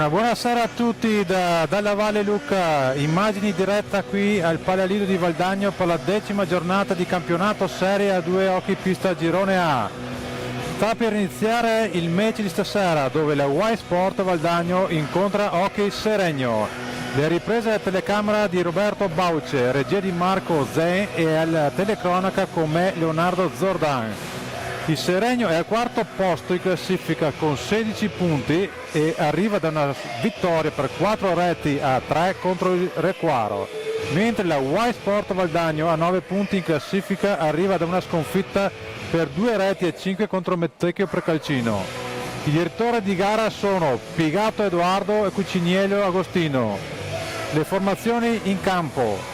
Una buonasera a tutti dalla Valle Lucca, immagini diretta qui al Palalido di Valdagno per la 10ª giornata di campionato Serie A2 Hockey Pista Girone A. Sta per iniziare il match di stasera dove la Y Sport Valdagno incontra Hockey Seregno. Le riprese alla telecamera di Roberto Bauce, regia di Marco Zen e alla telecronaca con me Leonardo Zordan. Il Seregno è al quarto posto in classifica con 16 punti e arriva da una vittoria per 4 reti a 3 contro il Requaro, mentre la Y Sport Valdagno a 9 punti in classifica arriva da una sconfitta per 2 reti a 5 contro Mettecchio Precalcino. I direttori di gara sono Pigato Edoardo e Cuciniello Agostino. Le formazioni in campo.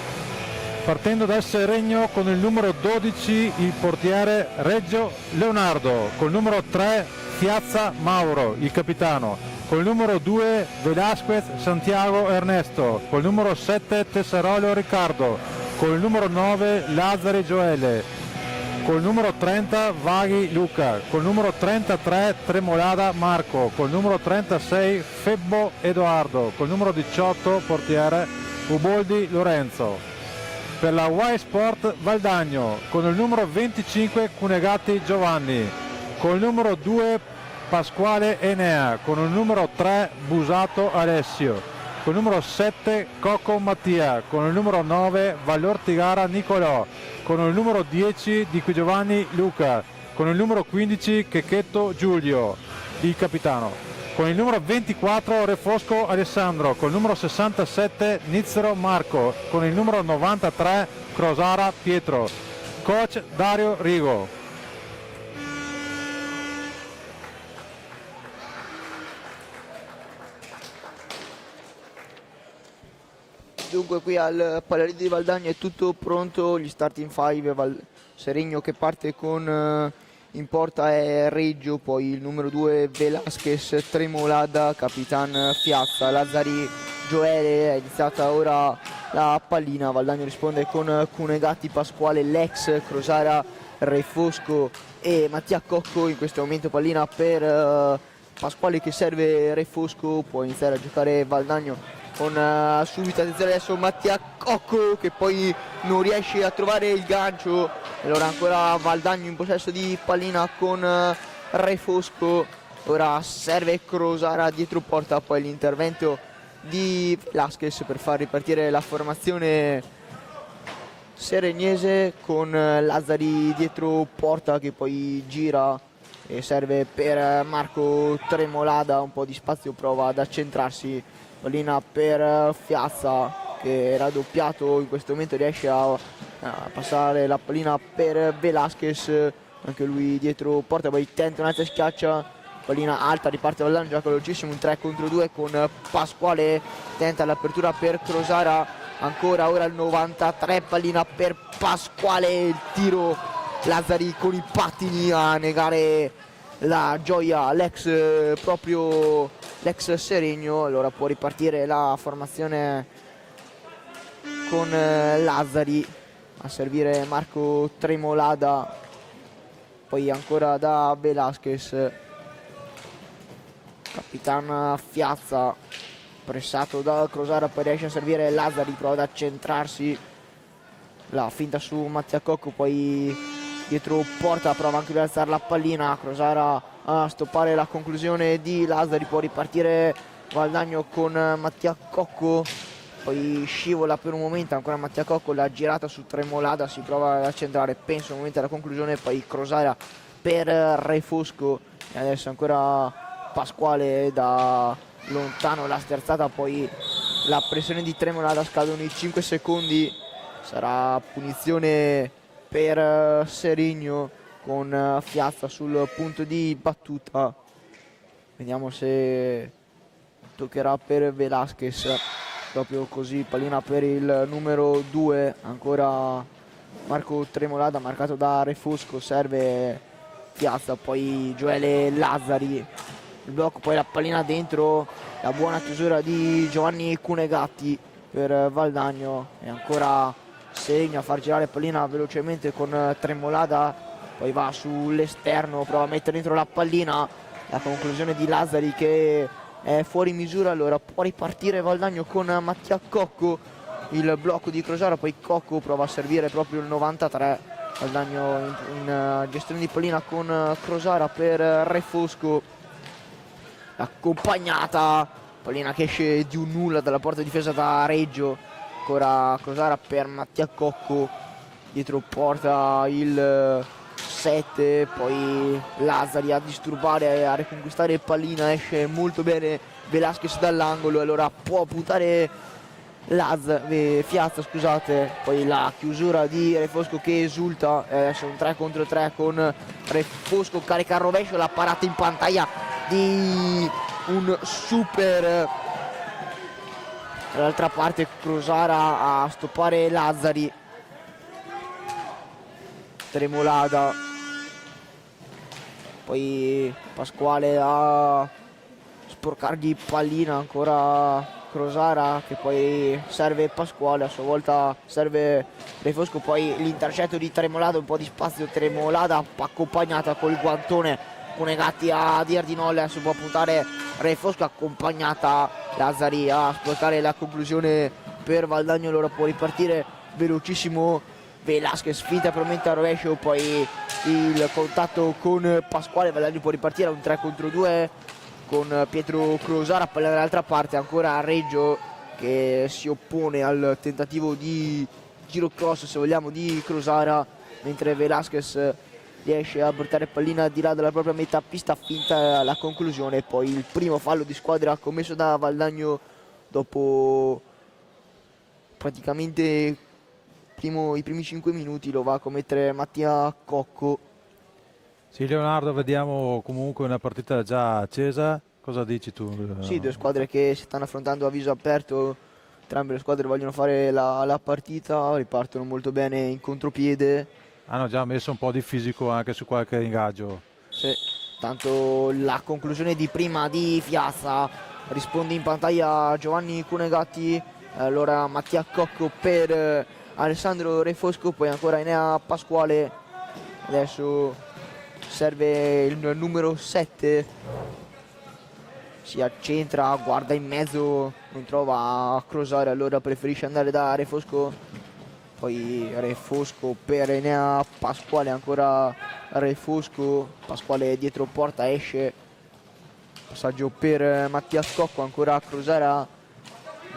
Partendo dal Seregno con il numero 12 il portiere Reggio Leonardo, col numero 3 Piazza Mauro, il capitano, col numero 2 Velasquez Santiago Ernesto, col numero 7 Tessarolo Riccardo, col numero 9 Lazzari Gioele, col numero 30 Vaghi Luca, col numero 33 Tremolada Marco, col numero 36 Febbo Edoardo, col numero 18 portiere Uboldi Lorenzo. Per la Y Sport Valdagno con il numero 25 Cunegati Giovanni, con il numero 2 Pasquale Enea, con il numero 3 Busato Alessio, con il numero 7 Cocco Mattia, con il numero 9 Vallortigara Nicolò, con il numero 10 di Giovanni Luca, con il numero 15 Checchetto Giulio, il capitano. Con il numero 24 Refosco Alessandro, con il numero 67 Nizzero Marco, con il numero 93 Crosara Pietro, coach Dario Rigo. Dunque qui al Palalido di Valdagno è tutto pronto, gli starting five, Seregno che parte con in porta è Reggio, poi il numero 2 Velasquez, Tremolada, Capitan Piazza, Lazzari Gioele. È iniziata ora la pallina, Valdagno risponde con Cunegati, Pasquale, Lex, Crosara, Refosco e Mattia Cocco. In questo momento pallina per Pasquale che serve Refosco, può iniziare a giocare Valdagno con subito attenzione adesso Mattia Cocco che poi non riesce a trovare il gancio. Allora ancora Valdagno in possesso di pallina con Refosco, ora serve Crosara dietro porta, poi l'intervento di Velasquez per far ripartire la formazione seregnese con Lazzari dietro porta che poi gira e serve per Marco Tremolada, un po' di spazio, prova ad accentrarsi, pallina per Piazza che è raddoppiato, in questo momento riesce a passare la pallina per Velasquez, anche lui dietro porta, poi tenta un'altra schiaccia, pallina alta, riparte Valdagno, gioca velocissimo un 3 contro 2 con Pasquale, tenta l'apertura per Crosara, ancora ora il 93, pallina per Pasquale, il tiro Lazzari con i pattini a negare la gioia proprio l'ex Seregno. Allora può ripartire la formazione con Lazzari, a servire Marco Tremolada, poi ancora da Velasquez, Capitan Piazza pressato da Crosara, poi riesce a servire Lazzari, prova ad accentrarsi, la finta su Mattia Cocco, poi dietro porta prova anche lui ad alzare la pallina, Crosara a stoppare la conclusione di Lazzari, può ripartire Valdagno con Mattia Cocco, poi scivola per un momento ancora Mattia Cocco, la girata su Tremolada, si prova ad accentrare, penso un momento alla conclusione, poi Crosara per Refosco e adesso ancora Pasquale da lontano, la sterzata, poi la pressione di Tremolada, scadono i 5 secondi, sarà punizione per Seregno con Piazza sul punto di battuta, vediamo se toccherà per Velasquez. Proprio così, pallina per il numero 2, ancora Marco Tremolada marcato da Refosco, serve Piazza, poi Gioele Lazzari, il blocco, poi la pallina dentro, la buona chiusura di Giovanni Cunegatti per Valdagno e ancora Seregno a far girare pallina velocemente con Tremolada, poi va sull'esterno, prova a mettere dentro la pallina, la conclusione di Lazzari che è fuori misura, allora può ripartire Valdagno con Mattia Cocco, il blocco di Crosara, poi Cocco prova a servire proprio il 93, Valdagno in gestione di pallina con Crosara per Re Fosco, accompagnata, pallina che esce di un nulla dalla porta difesa da Reggio, ancora Crosara per Mattia Cocco, dietro porta il 7, poi Lazzari a disturbare, a riconquistare pallina, esce molto bene Velasquez dall'angolo, allora può puntare Fiazza, scusate, poi la chiusura di Re Fosco che esulta, adesso un 3 contro 3 con Re Fosco, carica al rovescio, la parata in pantaglia di un super, dall'altra parte Crosara a stoppare Lazzari, Tremolada, poi Pasquale a sporcargli pallina, ancora Crosara che poi serve Pasquale, a sua volta serve Re Fosco, poi l'intercetto di Tremolada, un po' di spazio, Tremolada accompagnata col guantone Cunegatti a Diardinol, adesso può puntare Re Fosco, accompagnata Lazzari a sporcare la conclusione per Valdagno, allora può ripartire velocissimo Velasquez, finta probabilmente a rovescio, poi il contatto con Pasquale, Valdagno può ripartire a un 3 contro 2 con Pietro Crosara, palla dall'altra parte, ancora Reggio che si oppone al tentativo di girocross, se vogliamo, di Crosara, mentre Velasquez riesce a portare pallina di là dalla propria metà pista, finta la conclusione, poi il primo fallo di squadra commesso da Valdagno dopo praticamente i primi 5 minuti lo va a commettere Mattia Cocco. Sì, Leonardo, vediamo comunque una partita già accesa, cosa dici tu? Sì, due squadre che si stanno affrontando a viso aperto, entrambe le squadre vogliono fare la partita, ripartono molto bene in contropiede. Hanno già messo un po' di fisico anche su qualche ingaggio. Sì, tanto la conclusione di prima di Fiazza, risponde in pantaglia Giovanni Cunegatti, allora Mattia Cocco per Alessandro Re Fosco, poi ancora Enea Pasquale, adesso serve il numero 7, si accentra, guarda in mezzo, non trova a Crosare, allora preferisce andare da Re Fosco, poi Re Fosco per Enea Pasquale, ancora Re Fosco, Pasquale dietro porta, esce, passaggio per Mattia Cocco, ancora Crosara,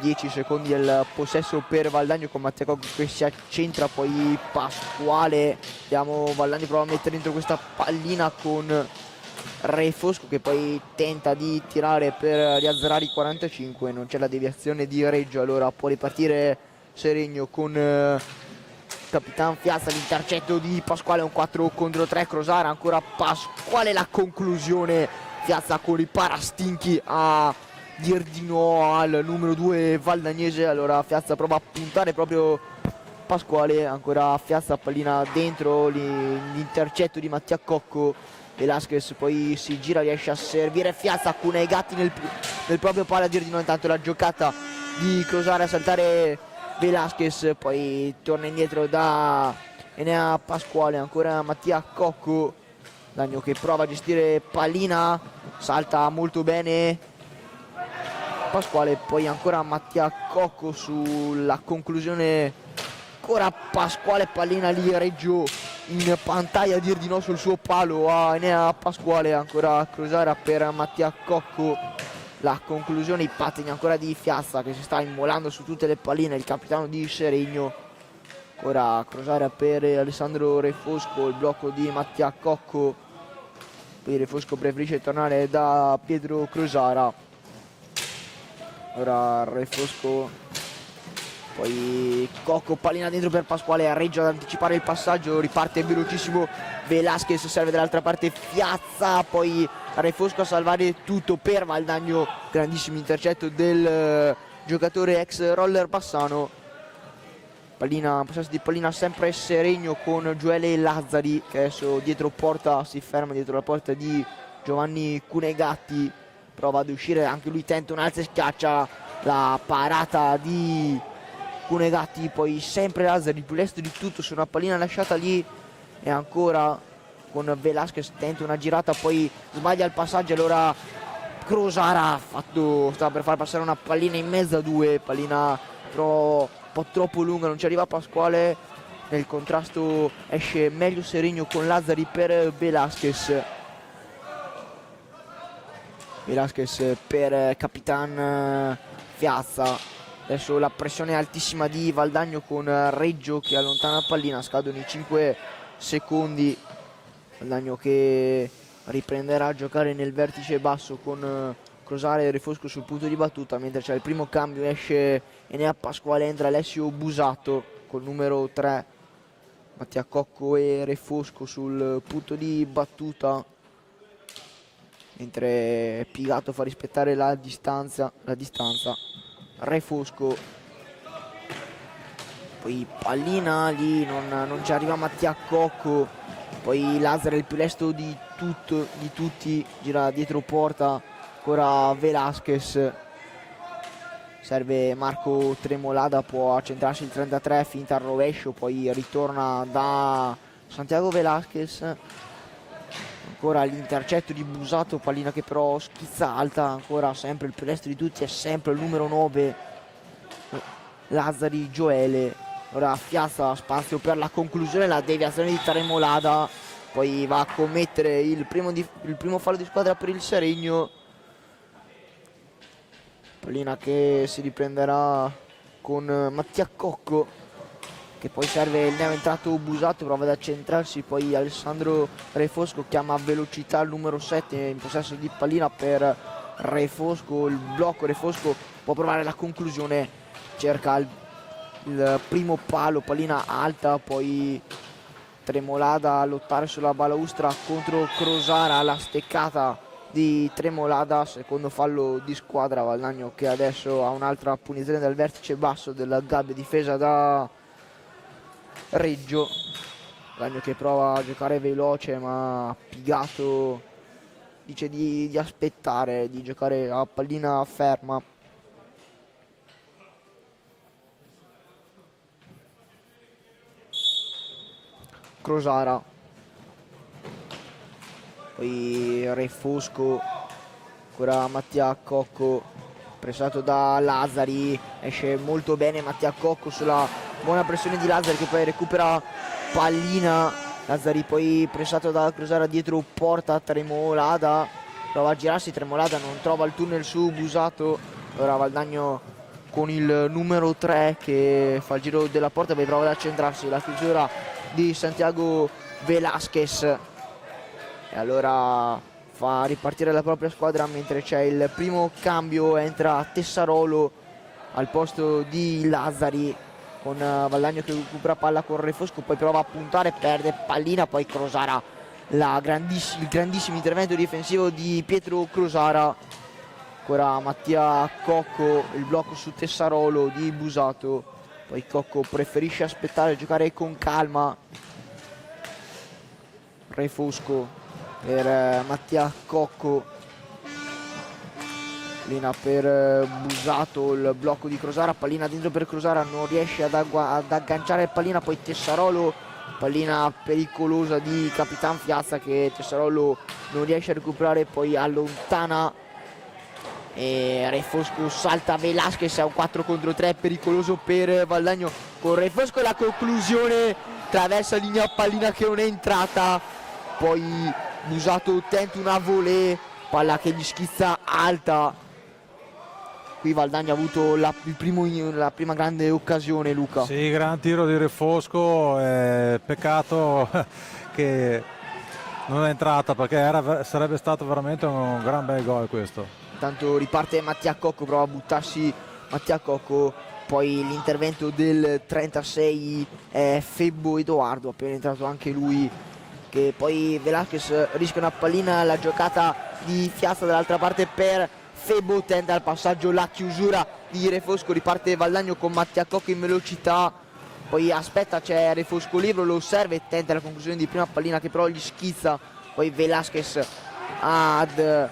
10 secondi del possesso per Valdagno con Mattia Cocco che si accentra, poi Pasquale, vediamo Valdagno prova a mettere dentro questa pallina con Re Fosco che poi tenta di tirare per riazzerare i 45, non c'è la deviazione di Reggio, allora può ripartire Seregno con Capitan Fiazza, l'intercetto di Pasquale, un 4 contro 3, Crosara, ancora Pasquale, la conclusione, Fiazza con i parastinchi a dir di no al numero 2 valdagnese, allora Fiazza prova a puntare proprio Pasquale, ancora Fiazza, pallina dentro, l'intercetto di Mattia Cocco, Velasquez poi si gira, riesce a servire Fiazza con i gatti nel proprio palo, a dir di no, intanto la giocata di Crosare a saltare Velasquez, poi torna indietro da Enea Pasquale, ancora Mattia Cocco, Dagno che prova a gestire pallina, salta molto bene Pasquale, poi ancora Mattia Cocco sulla conclusione, ancora Pasquale, pallina lì, Reggio in pantaglia, a dir di no sul suo palo a Enea Pasquale, ancora Crosara per Mattia Cocco, la conclusione, i pattini ancora di Fiazza che si sta immolando su tutte le palline, il capitano di Seregno, ancora Crosara per Alessandro Re Fosco, il blocco di Mattia Cocco, poi Re Fosco preferisce tornare da Pietro Crosara. Ora Re Fosco, poi Cocco, pallina dentro per Pasquale, a Reggio ad anticipare il passaggio, riparte velocissimo Velasquez, serve dall'altra parte Fiazza, poi Re Fosco a salvare tutto per Valdagno, grandissimo intercetto del giocatore ex roller Bassano, pallina, possesso di pallina sempre Seregno con Gioele Lazzari che adesso dietro porta, si ferma dietro la porta di Giovanni Cunegatti, prova ad uscire, anche lui tenta un alza e schiaccia, la parata di Cunegatti, poi sempre Lazzari più lesto di tutto su una pallina lasciata lì, e ancora con Velasquez tenta una girata, poi sbaglia il passaggio, allora Crosara stava per far passare una pallina in mezzo a due, pallina però un po' troppo lunga, non ci arriva Pasquale. Nel contrasto esce meglio Serigno con Lazzari per Velasquez. Velasquez per Capitan Piazza. Adesso la pressione altissima di Valdagno con Reggio che allontana la pallina, scadono i 5 secondi. Valdagno che riprenderà a giocare nel vertice basso con Crosara e Refosco sul punto di battuta, mentre c'è il primo cambio, esce Enea Pasquale, entra Alessio Busato col numero 3, Mattia Cocco e Refosco sul punto di battuta, mentre Pigato fa rispettare la distanza. Refosco, poi pallina lì, non ci arriva Mattia Cocco, poi Lazzari il più lesto di tutti, gira dietro porta, ancora Velasquez, serve Marco Tremolada, può accentrarsi il 33, finta al rovescio, poi ritorna da Santiago Velasquez, ancora l'intercetto di Busato, pallina che però schizza alta, ancora sempre il più lesto di tutti, è sempre il numero 9 Lazzari Gioele. Ora Piazza, spazio per la conclusione, la deviazione di Tremolada, poi va a commettere il primo fallo di squadra per il Seregno, pallina che si riprenderà con Mattia Cocco, che poi serve il neo entrato Busato, prova ad accentrarsi, poi Alessandro Refosco chiama velocità al numero 7 in possesso di pallina per Refosco, il blocco, Refosco può provare la conclusione, cerca il primo palo, pallina alta, poi Tremolada a lottare sulla balaustra contro Crosara, la steccata di Tremolada, secondo fallo di squadra. Valdagno che adesso ha un'altra punizione dal vertice basso della gabbia difesa da Reggio. Valdagno che prova a giocare veloce, ma Pigato dice di aspettare, di giocare a pallina ferma. Crosara, poi Refosco, ancora Mattia Cocco, pressato da Lazzari, esce molto bene Mattia Cocco sulla buona pressione di Lazzari che poi recupera pallina. Lazzari poi pressato da Crosara dietro porta, Tremolada prova a girarsi, Tremolada non trova il tunnel su Busato. Ora Valdagno con il numero 3 che fa il giro della porta, poi prova ad accentrarsi, la chiusura di Santiago Velasquez e allora fa ripartire la propria squadra, mentre c'è il primo cambio, entra Tessarolo al posto di Lazzari, con Valdagno che recupera palla con Refosco, poi prova a puntare, perde pallina, poi Crosara, il grandissimo intervento difensivo di Pietro Crosara. Ancora Mattia Cocco, il blocco su Tessarolo di Busato, poi Cocco preferisce aspettare, giocare con calma. Refosco per Mattia Cocco, pallina per Busato, il blocco di Crosara, pallina dentro per Crosara, non riesce ad agganciare pallina, poi Tessarolo, pallina pericolosa di Capitan Piazza che Tessarolo non riesce a recuperare, poi allontana e Refosco salta Velasquez, è un 4 contro 3 pericoloso per Valdagno con Refosco, la conclusione attraversa linea, pallina che non è entrata, poi Busato tenta una volée, palla che gli schizza alta. Qui Valdagno ha avuto la prima grande occasione, Luca. Sì, gran tiro di Refosco, peccato che non è entrata perché sarebbe stato veramente un gran bel gol questo. Intanto riparte Mattia Cocco, prova a buttarsi Mattia Cocco, poi l'intervento del 36 è Febbo Edoardo, appena entrato anche lui, che poi Velasquez rischia una pallina, la giocata di Piazza dall'altra parte per Febbo, tenta il passaggio, la chiusura di Refosco, riparte Valdagno con Mattia Cocco in velocità, poi aspetta, c'è Refosco libero, lo osserva e tenta la conclusione di prima pallina che però gli schizza, poi Velasquez ad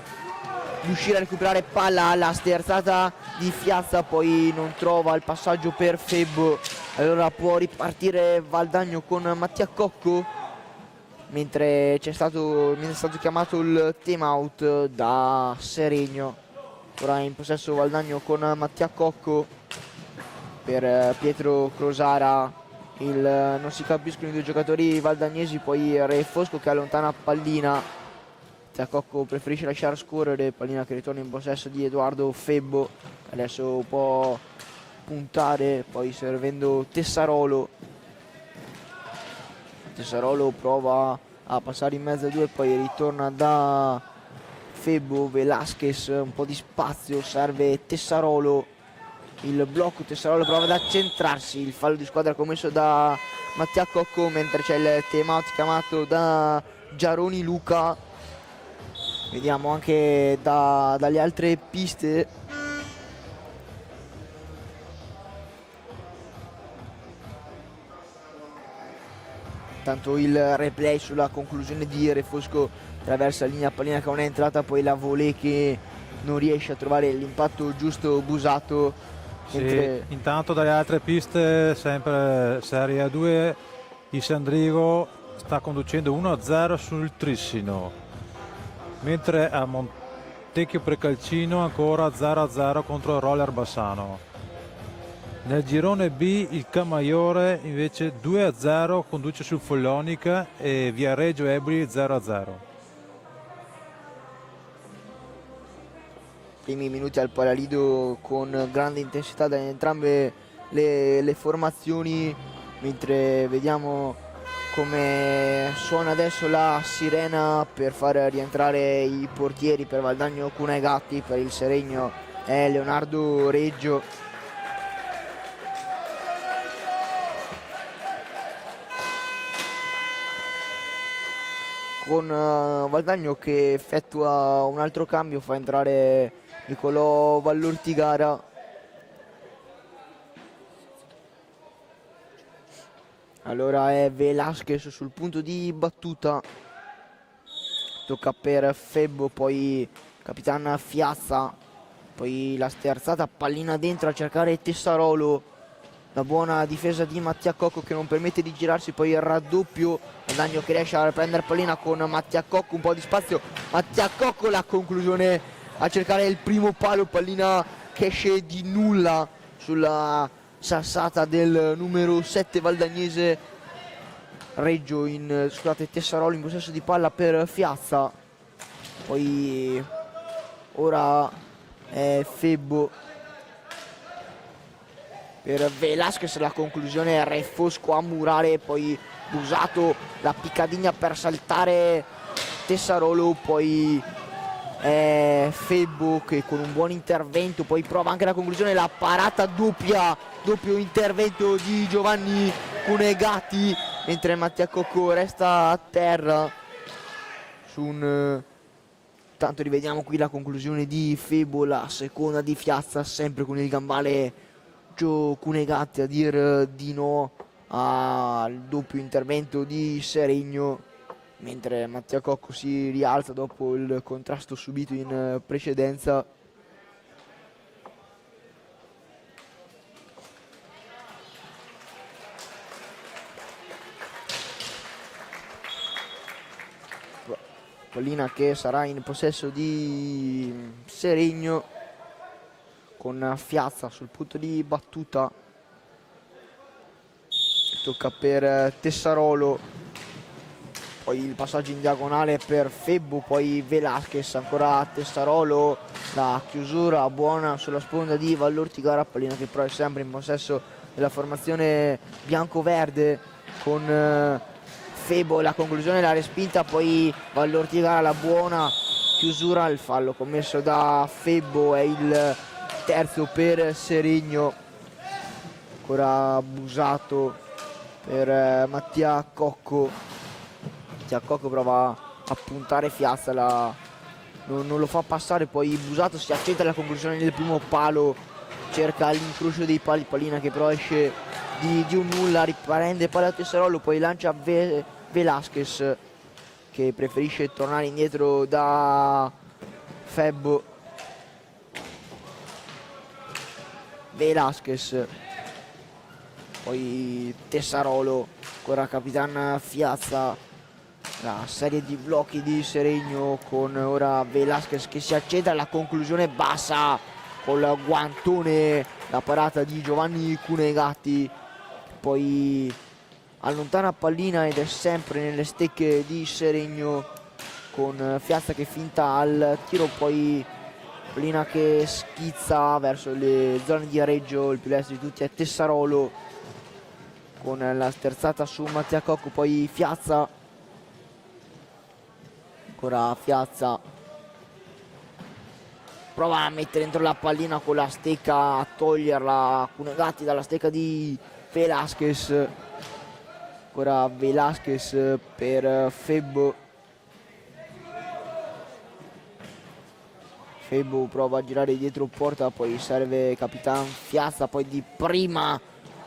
riuscire a recuperare palla alla sterzata di Piazza, poi non trova il passaggio per Febbo, allora può ripartire Valdagno con Mattia Cocco, mentre è stato chiamato il time out da Seregno. Ora in possesso Valdagno con Mattia Cocco. Per Pietro Crosara non si capiscono i due giocatori valdagnesi, poi Re Fosco che allontana pallina. Mattia Cocco preferisce lasciare scorrere, pallina che ritorna in possesso di Edoardo Febbo, adesso può puntare, poi servendo Tessarolo. Tessarolo prova a passare in mezzo a due, poi ritorna da Febbo. Velasquez, un po' di spazio, serve Tessarolo. Il blocco, Tessarolo prova ad accentrarsi, il fallo di squadra commesso da Mattia Cocco, mentre c'è il time out chiamato da Giaroni Luca. Vediamo anche dalle altre piste. Tanto il replay sulla conclusione di Re Fosco attraversa la linea pallina che non è entrata, poi la volée che non riesce a trovare l'impatto giusto Busato. Sì, intanto dalle altre piste, sempre Serie A2, il Sandrigo sta conducendo 1-0 sul Trissino, mentre a Montecchio Precalcino ancora 0-0 contro il Roller Bassano. Nel girone B il Camaiore invece 2-0 conduce sul Follonica e Viareggio Eboli 0-0. Primi minuti al Palalido con grande intensità da entrambe le formazioni, mentre vediamo come suona adesso la sirena per far rientrare i portieri. Per Valdagno Cunegatti, per il Seregno è Leonardo Reggio. Con Valdagno che effettua un altro cambio, fa entrare Nicolò Vallortigara. Allora è Velasquez sul punto di battuta, tocca per Febbo, poi Capitan Fiazza, poi la sterzata, pallina dentro a cercare Tessarolo, la buona difesa di Mattia Cocco che non permette di girarsi, poi il raddoppio, Valdagno che riesce a prendere pallina con Mattia Cocco, un po' di spazio, Mattia Cocco, la conclusione a cercare il primo palo, pallina che esce di nulla sulla sassata del numero 7 valdagnese. Reggio scusate, Tessarolo in possesso di palla per Fiazza, poi ora è Febbo per Velasquez, la conclusione è Re Fosco a murare, poi Busato, la piccadigna per saltare Tessarolo, poi Febbo che con un buon intervento poi prova anche la conclusione, la parata doppio intervento di Giovanni Cunegatti, mentre Mattia Cocco resta a terra su un... Tanto rivediamo qui la conclusione di Febbo, la seconda di Fiazza, sempre con il gambale Gio Cunegatti a dir di no al doppio intervento di Seregno, mentre Mattia Cocco si rialza dopo il contrasto subito in precedenza. Pallina che sarà in possesso di Seregno con Fiazza sul punto di battuta, tocca per Tessarolo, poi il passaggio in diagonale per Febbo, poi Velasquez, ancora Tessarolo, la chiusura buona sulla sponda di Vallortigara, pallina che però è sempre in possesso della formazione bianco-verde con Febbo, la conclusione, la respinta, poi Vallortigara, la buona chiusura, il fallo commesso da Febbo è il terzo per Seregno, ancora Busato per Mattia Cocco. Mattia Cocco prova a puntare Fiazza, non lo fa passare, poi Busato si accetta la conclusione del primo palo, cerca l'incrocio dei pali, pallina che però esce di un nulla, riprende palla a Tessarolo, poi lancia Velasquez che preferisce tornare indietro da Febbo. Velasquez, poi Tessarolo, ancora Capitan Fiazza, la serie di blocchi di Seregno, con ora Velasquez che si accenta, la conclusione bassa col guantone, la parata di Giovanni Cunegatti, poi allontana pallina ed è sempre nelle stecche di Seregno, con Fiazza che finta al tiro, poi pallina che schizza verso le zone di Reggio. Il più destro di tutti è Tessarolo con la sterzata su Mattia Cocco, poi Fiazza, ancora Fiazza, prova a mettere dentro la pallina con la stecca, a toglierla Cunegatti dalla stecca di Velasquez, ancora Velasquez per Febbo. Febbo prova a girare dietro porta, poi serve Capitan Fiazza, poi di prima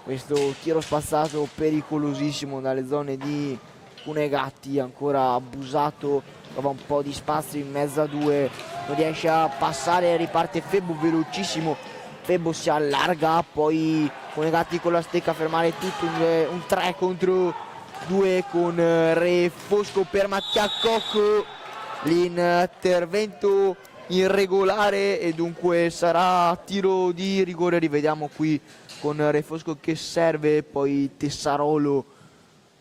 questo tiro spazzato pericolosissimo dalle zone di Cunegatti, ancora abusato, trova un po' di spazio in mezzo a due, non riesce a passare, riparte Febbo velocissimo, Febbo si allarga, poi Cunegatti con la stecca a fermare tutto, un 3 contro 2 con Re Fosco per Mattia Cocco, l'intervento irregolare e dunque sarà tiro di rigore. Rivediamo qui con Re Fosco che serve, poi Tessarolo,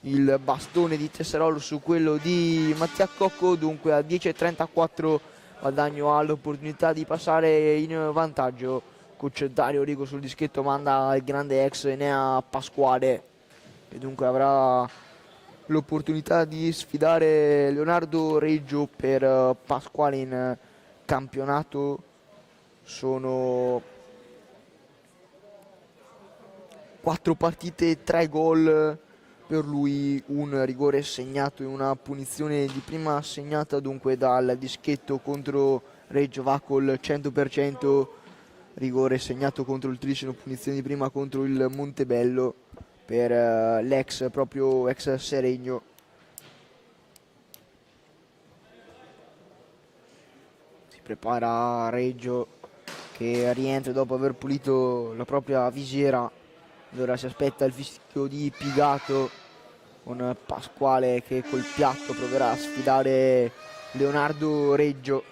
il bastone di Tessarolo su quello di Mattia Cocco, dunque a 10:34 Valdagno ha l'opportunità di passare in vantaggio. Coach Dario Rigo sul dischetto manda il grande ex Enea Pasquale e dunque avrà l'opportunità di sfidare Leonardo Reggio. Per Pasquale in campionato sono 4 partite, 3 gol per lui, un rigore segnato e una punizione di prima segnata, dunque dal dischetto contro Reggio va col 100%, rigore segnato contro il Tricino, punizione di prima contro il Montebello per l'ex, proprio ex Seregno. Prepara Reggio che rientra dopo aver pulito la propria visiera, allora si aspetta il fischio di Pigato, con Pasquale che col piatto proverà a sfidare Leonardo Reggio.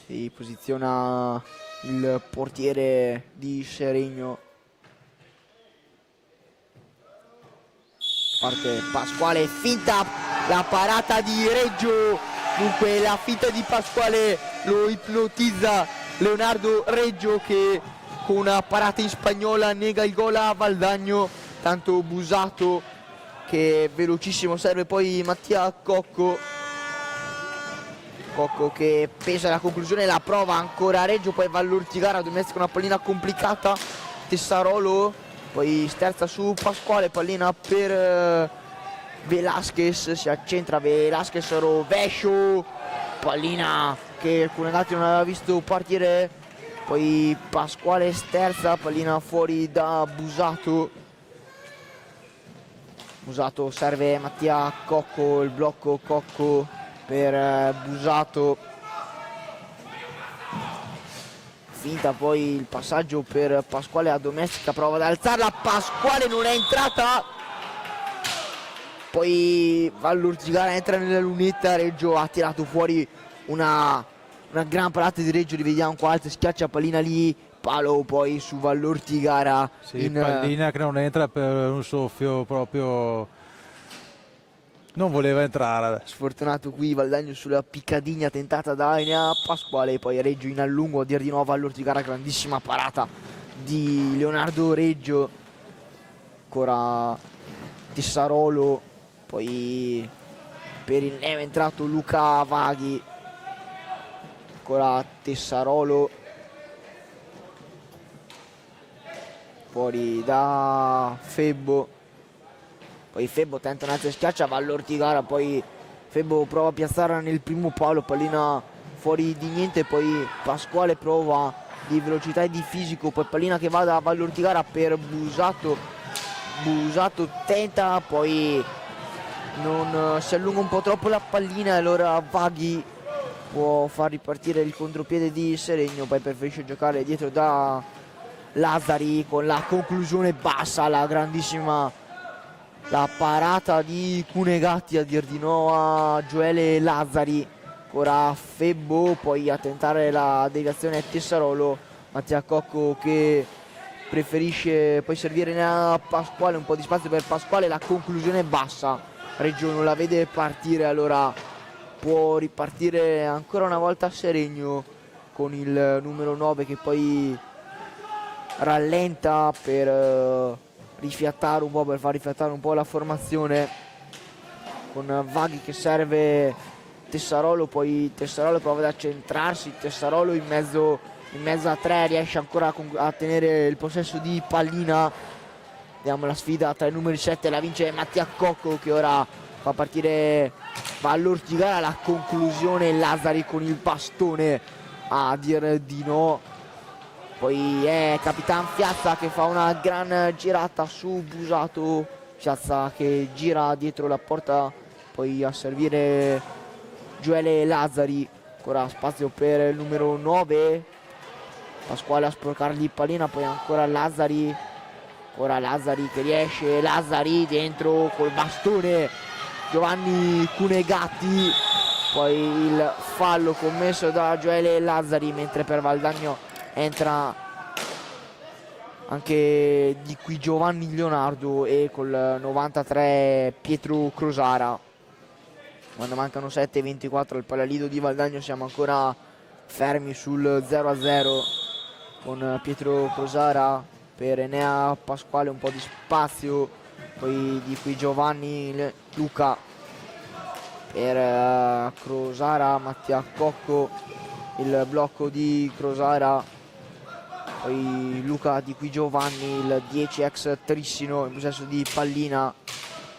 Si posiziona il portiere di Seregno, parte Pasquale, finta la parata di Reggio. Dunque la finta di Pasquale lo ipnotizza Leonardo Reggio che con una parata in spagnola nega il gol a Valdagno, tanto Busato che velocissimo serve poi Mattia Cocco, Cocco che pesa la conclusione, la prova ancora Reggio, poi va all'Ortigara, domestica una pallina complicata, Tessarolo, poi sterza su Pasquale, pallina per Velasquez, si accentra Velasquez, rovescio, pallina che Cunegatti non aveva visto partire, poi Pasquale sterza, pallina fuori da Busato, Busato serve Mattia Cocco, il blocco Cocco per Busato, finta poi il passaggio per Pasquale a Domestica, prova ad alzarla, Pasquale non è entrata, poi va all'Ortigara, entra nella lunetta, Reggio ha tirato fuori una gran parata di Reggio, rivediamo qua, alta schiaccia pallina lì, palo poi su Vallortigara. Sì, pallina che non entra per un soffio, proprio non voleva entrare. Sfortunato qui Valdagno sulla piccadigna tentata da Enea Pasquale, poi Reggio in allungo a dir di nuovo all'Ortigara, grandissima parata di Leonardo Reggio, ancora Tessarolo, poi per il neve è entrato Luca Vaghi, ancora Tessarolo, fuori da Febbo, poi Febbo tenta un'altra schiaccia, va all'Ortigara, poi Febbo prova a piazzarla nel primo palo, pallina fuori di niente, poi Pasquale prova di velocità e di fisico, poi pallina che va da Vallortigara per Busato, Busato tenta, poi non si allunga un po' troppo la pallina e allora Vaghi può far ripartire il contropiede di Seregno, poi preferisce giocare dietro da Lazzari con la conclusione bassa, la grandissima la parata di Cunegatti a dir di no a Gioele Lazzari. Ora Febbo, poi a tentare la deviazione Tessarolo, Mattia Cocco che preferisce poi servire a Pasquale, un po' di spazio per Pasquale, la conclusione bassa, Reggio non la vede partire, allora può ripartire ancora una volta Seregno con il numero 9 che poi rallenta per rifiattare un po', per far rifiattare un po' la formazione, con Vaghi che serve Tessarolo, poi Tessarolo prova ad accentrarsi, Tessarolo in mezzo a tre riesce ancora a tenere il possesso di pallina. Vediamo la sfida tra i numeri 7, la vince Mattia Cocco che ora fa partire, va all'Ortigara, la conclusione Lazzari con il bastone a dir di no. Poi è Capitan Piazza che fa una gran girata su Busato, Piazza che gira dietro la porta, poi a servire Gioele Lazzari, ancora spazio per il numero 9, Pasquale a sporcargli pallina, poi ancora Lazzari, ora Lazzari che riesce, Lazzari dentro col bastone Giovanni Cunegatti, poi il fallo commesso da Gioele Lazzari, mentre per Valdagno entra anche di qui Giovanni Leonardo e col 93 Pietro Crosara. Quando mancano 7:24 al Palalido di Valdagno siamo ancora fermi sul 0-0 con Pietro Crosara per Enea Pasquale, un po' di spazio, poi di qui Giovanni Luca per Crosara, Mattia Cocco, il blocco di Crosara, poi Luca di qui Giovanni, il 10 ex Trissino in possesso di pallina,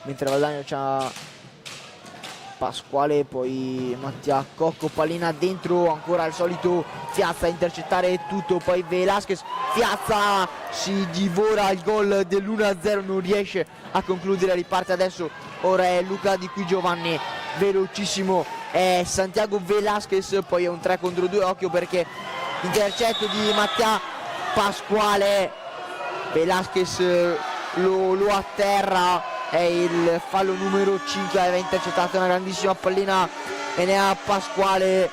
mentre Valdagno c'ha Pasquale, poi Mattia Cocco, pallina dentro, ancora il solito Piazza a intercettare tutto, poi Velasquez, Piazza si divora il gol dell'1-0, non riesce a concludere, riparte adesso, ora è Luca di qui Giovanni, velocissimo, è Santiago Velasquez, poi è un 3 contro 2, occhio perché intercetto di Mattia Pasquale, Velasquez lo atterra, è il fallo numero 5, aveva intercettato una grandissima pallina Enea Pasquale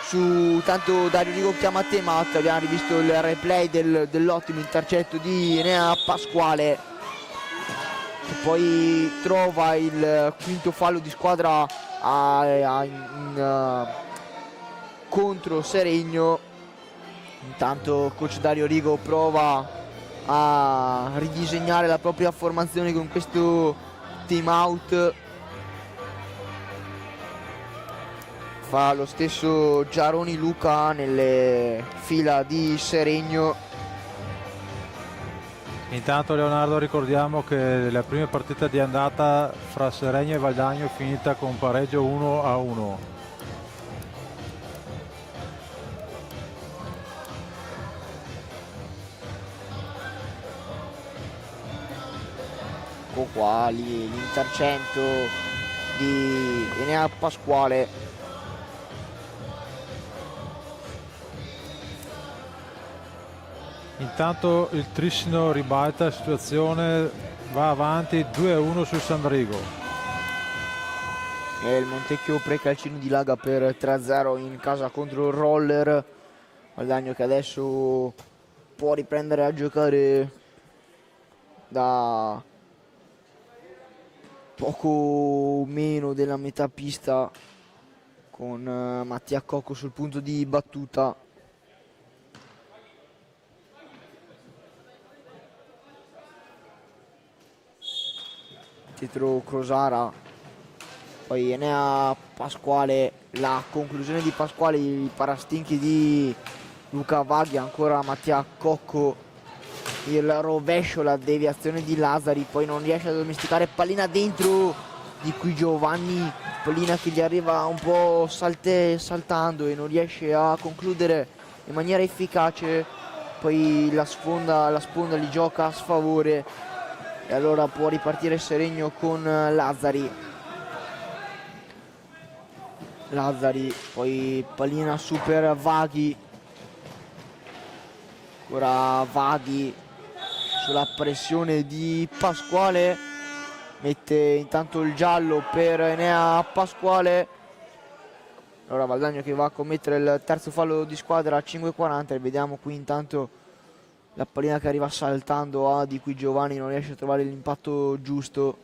su, tanto Dario Rigo chiama te Matt, abbiamo rivisto il replay dell'ottimo intercetto di Enea Pasquale che poi trova il quinto fallo di squadra contro Seregno. Intanto coach Dario Rigo prova a ridisegnare la propria formazione con questo team out, fa lo stesso Giaroni Luca nelle fila di Seregno. Intanto Leonardo, ricordiamo che la prima partita di andata fra Seregno e Valdagno è finita con pareggio 1-1. Ecco qua l'intercetto di Enea Pasquale. Intanto il Trissino ribalta la situazione, va avanti 2-1 sul Sandrigo. E il Montecchio Precalcino di Laga per 3-0 in casa contro il Roller. Valdagno che adesso può riprendere a giocare da poco meno della metà pista con Mattia Cocco sul punto di battuta. Dietro Crosara, poi Enea Pasquale, la conclusione di Pasquale, i parastinchi di Luca Vaghi, ancora Mattia Cocco, il rovescio, la deviazione di Lazzari, poi non riesce a domesticare, pallina dentro di qui Giovanni, pallina che gli arriva un po' saltando e non riesce a concludere in maniera efficace, poi la sponda gli gioca a sfavore e allora può ripartire Seregno con Lazzari, poi pallina super Vaghi, ora Vaghi sulla pressione di Pasquale, mette intanto il giallo per Enea Pasquale. Allora Valdagno che va a commettere il terzo fallo di squadra a 5:40 e vediamo qui intanto la pallina che arriva saltando a Di Qui Giovanni, non riesce a trovare l'impatto giusto.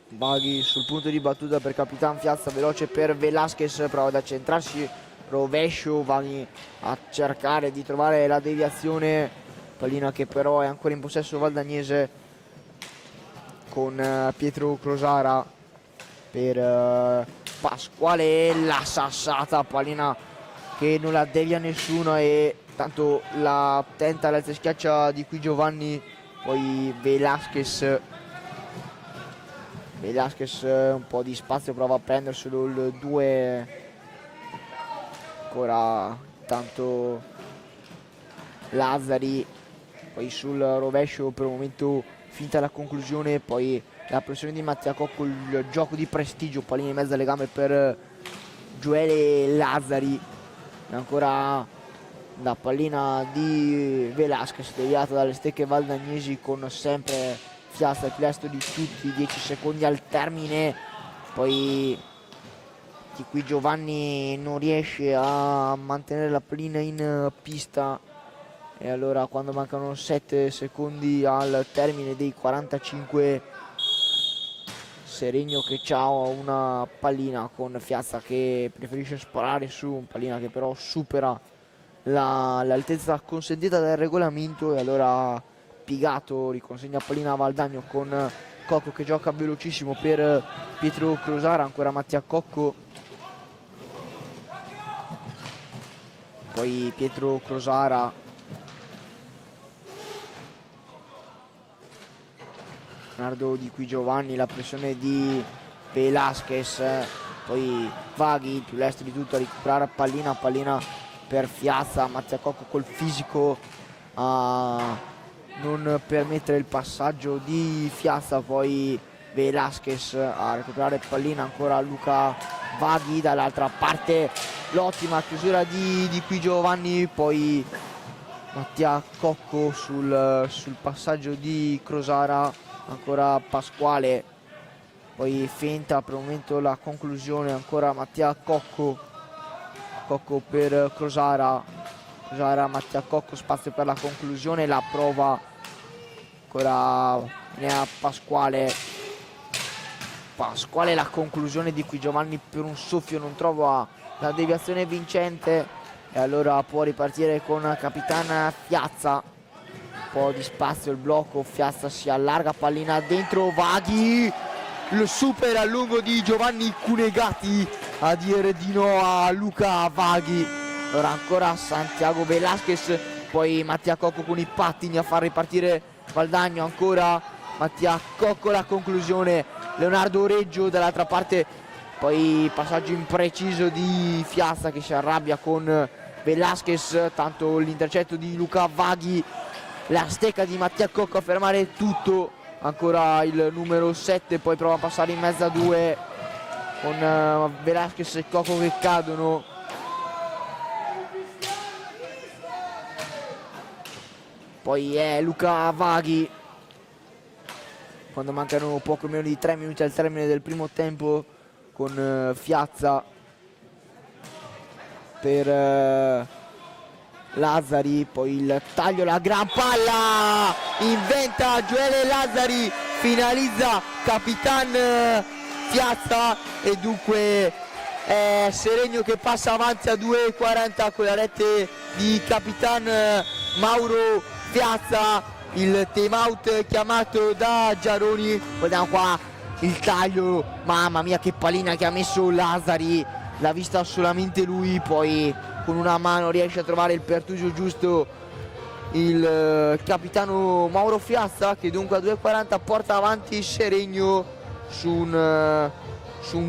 Baghi sul punto di battuta per Capitan Piazza, veloce per Velasquez, prova ad accentrarsi, rovescio, Baghi a cercare di trovare la deviazione, pallina che però è ancora in possesso valdagnese con Pietro Crosara per Pasquale, la sassata, pallina che non la devia nessuno e tanto la tenta, la schiaccia Di Qui Giovanni, poi Velasquez un po' di spazio, prova a prenderselo il 2, ancora tanto Lazzari, poi sul rovescio per il momento finta la conclusione, poi la pressione di Mattia Cocco, il gioco di prestigio, pallina in mezzo alle gambe per Gioele Lazzari, ancora la pallina di Velasquez deviata dalle stecche valdagnesi con sempre Piazza il più lesto di tutti, 10 secondi al termine, poi Di Qui Giovanni non riesce a mantenere la pallina in pista e allora quando mancano 7 secondi al termine dei 45 Seregno che c'ha una pallina con Piazza che preferisce sparare su, pallina che però supera l'altezza consentita dal regolamento e allora Pigato riconsegna pallina a Valdagno con Cocco che gioca velocissimo per Pietro Crosara, ancora Mattia Cocco, poi Pietro Crosara, Leonardo Di Qui Giovanni, la pressione di Velasquez, poi Vaghi, il più lesto di tutto a recuperare pallina per Piazza, Mattia Cocco col fisico a non permettere il passaggio di Piazza, poi Velasquez a recuperare pallina, ancora Luca Vaghi dall'altra parte, l'ottima chiusura di Qui Giovanni, poi Mattia Cocco sul passaggio di Crosara, ancora Pasquale, poi fenta per il momento la conclusione, ancora Mattia Cocco per Crosara, Mattia Cocco, spazio per la conclusione, la prova ancora Enea Pasquale, la conclusione di Qui Giovanni per un soffio non trova la deviazione vincente e allora può ripartire con Capitan Piazza, un po' di spazio il blocco, Piazza si allarga, pallina dentro, Vaghi, il super a lungo di Giovanni Cunegati a dire di no a Luca Vaghi. Allora ancora Santiago Velasquez, poi Mattia Cocco con i pattini a far ripartire Valdagno, ancora Mattia Cocco, la conclusione, Leonardo Reggio dall'altra parte, poi passaggio impreciso di Piazza che si arrabbia con Velasquez, tanto l'intercetto di Luca Vaghi, la stecca di Mattia Cocco a fermare tutto, ancora il numero 7, poi prova a passare in mezzo a due con Velasquez e Cocco che cadono. Poi è Luca Vaghi, quando mancano poco meno di 3 minuti al termine del primo tempo, con Piazza per Lazzari, poi il taglio, la gran palla, inventa Gioele Lazzari, finalizza Capitan Piazza e dunque è Seregno che passa avanti a 2:40 con la rete di Capitan Mauro Piazza, il time out chiamato da Giaroni, vediamo qua il taglio, mamma mia che pallina che ha messo Lazzari, l'ha vista solamente lui, poi con una mano riesce a trovare il pertugio giusto il capitano Mauro Piazza che dunque a 2:40 porta avanti Seregno su un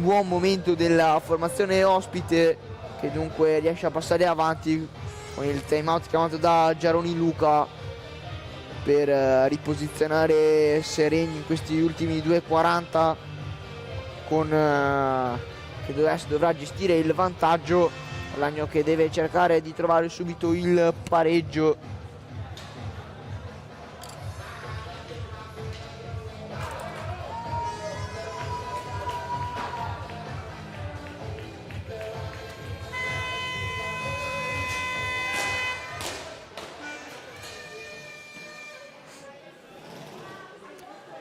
buon momento della formazione ospite che dunque riesce a passare avanti con il time out chiamato da Giaroni Luca per riposizionare Seregno in questi ultimi 2:40 con che dovrà gestire il vantaggio. Valdagno che deve cercare di trovare subito il pareggio.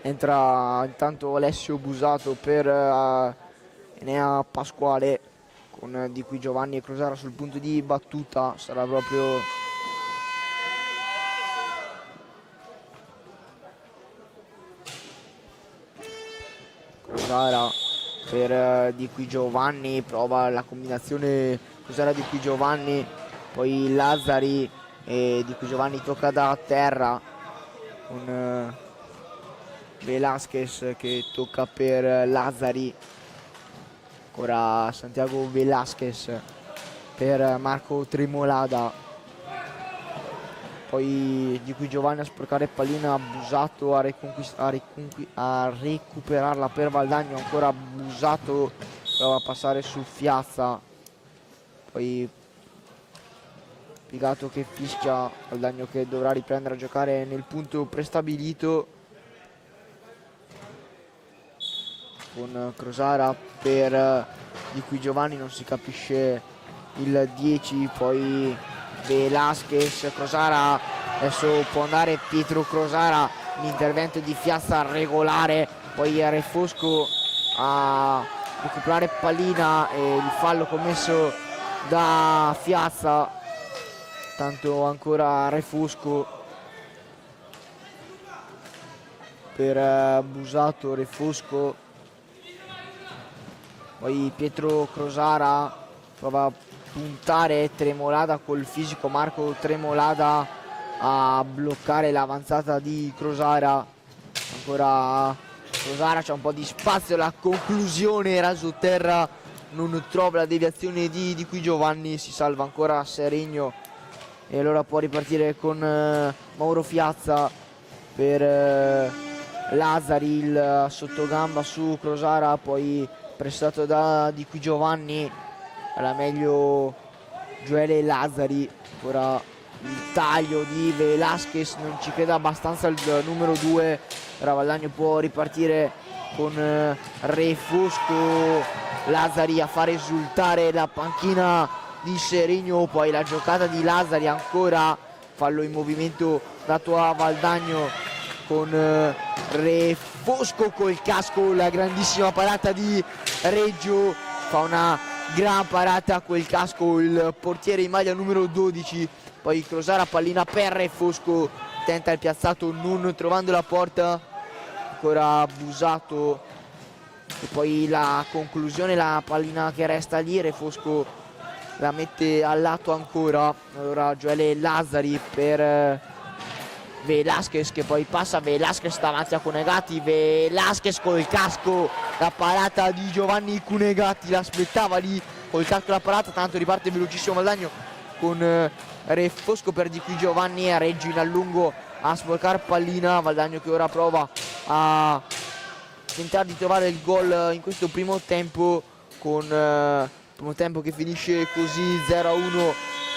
Entra intanto Alessio Busato per Enea Pasquale con Di Qui Giovanni e Crosara sul punto di battuta. Sarà proprio Crosara per Di Qui Giovanni, prova la combinazione Crosara Di Qui Giovanni, poi Lazzari e Di Qui Giovanni tocca da terra con Velasquez che tocca per Lazzari, ancora Santiago Velasquez per Marco Tremolada, poi Di Qui Giovanni a sporcare pallina, Busato a recuperarla per Valdagno, ancora Busato prova a passare su Fiazza, poi Pigato che fischia, Valdagno che dovrà riprendere a giocare nel punto prestabilito con Crosara per Di Qui Giovanni, non si capisce il 10, poi Velasquez, Crosara, adesso può andare Pietro Crosara, l'intervento di Fiazza regolare, poi Refosco a recuperare pallina e il fallo commesso da Fiazza, tanto ancora Refosco per Busato, Refosco, poi Pietro Crosara prova a puntare Tremolada col fisico, Marco Tremolada a bloccare l'avanzata di Crosara, ancora Crosara, c'è un po' di spazio, la conclusione rasoterra, non trova la deviazione di Qui Giovanni, si salva ancora Seregno e allora può ripartire con Mauro Fiazza per Lazzari, il sottogamba su Crosara, poi prestato da Di Qui Giovanni, alla meglio Gioele Lazzari, ora il taglio di Velasquez, non ci crede abbastanza il numero 2, Valdagno può ripartire con Refosco, Lazzari a far esultare la panchina di Seregno, poi la giocata di Lazzari, ancora fallo in movimento dato a Valdagno con Refosco col casco, la grandissima parata di Reggio, fa una gran parata a quel casco il portiere in maglia numero 12, poi Crosara pallina per Refosco, tenta il piazzato non trovando la porta, ancora Busato e poi la conclusione, la pallina che resta lì, Refosco la mette al lato ancora, allora Gioele Lazzari per Velasquez che poi passa, Velasquez davanti a Cunegati, Velasquez col casco, la parata di Giovanni Cunegati, l'aspettava lì col casco la parata, tanto riparte velocissimo Valdagno con Refosco per Di Qui Giovanni e Reggio in allungo a sporcare pallina, Valdagno che ora prova a tentare di trovare il gol in questo primo tempo con primo tempo che finisce così 0-1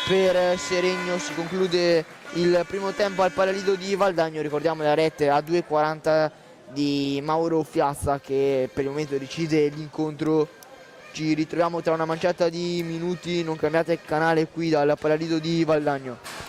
per Seregno. Si conclude il primo tempo al Palalido di Valdagno, ricordiamo la rete a 2:40 di Mauro Fiazza che per il momento decide l'incontro. Ci ritroviamo tra una manciata di minuti, non cambiate il canale qui dal Palalido di Valdagno.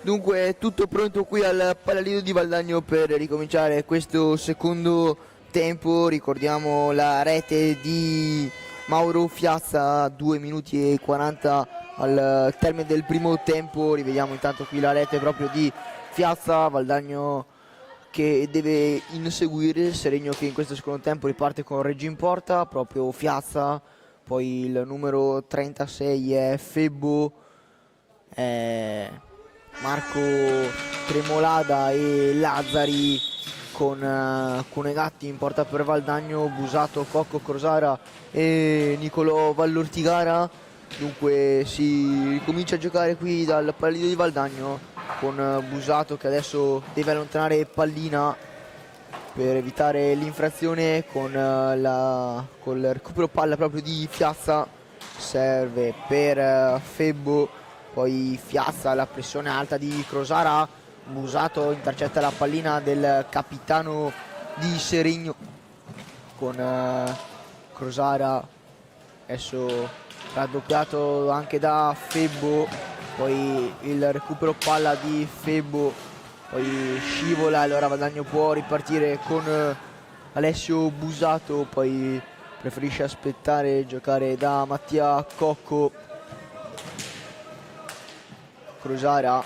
Dunque è tutto pronto qui al Palalido di Valdagno per ricominciare questo secondo tempo. Ricordiamo la rete di Mauro Fiazza, 2 minuti e 40 al termine del primo tempo. Rivediamo intanto qui la rete proprio di Fiazza, Valdagno che deve inseguire, Seregno che in questo secondo tempo riparte con Reggi in porta, proprio Fiazza, poi il numero 36 è Febbo, Marco Tremolada e Lazzari con Cunegatti in porta per Valdagno, Busato, Cocco, Crosara e Nicolò Vallortigara. Dunque si ricomincia a giocare qui dal Palalido di Valdagno con Busato che adesso deve allontanare pallina per evitare l'infrazione col recupero palla proprio di Fiazza, serve per Febbo, poi Fiazza, la pressione alta di Crosara, Busato intercetta la pallina del capitano di Seregno con Crosara, adesso raddoppiato anche da Febbo, poi il recupero palla di Febbo, poi scivola, allora Valdagno può ripartire con Alessio Busato, poi preferisce aspettare e giocare da Mattia Cocco. Crosara,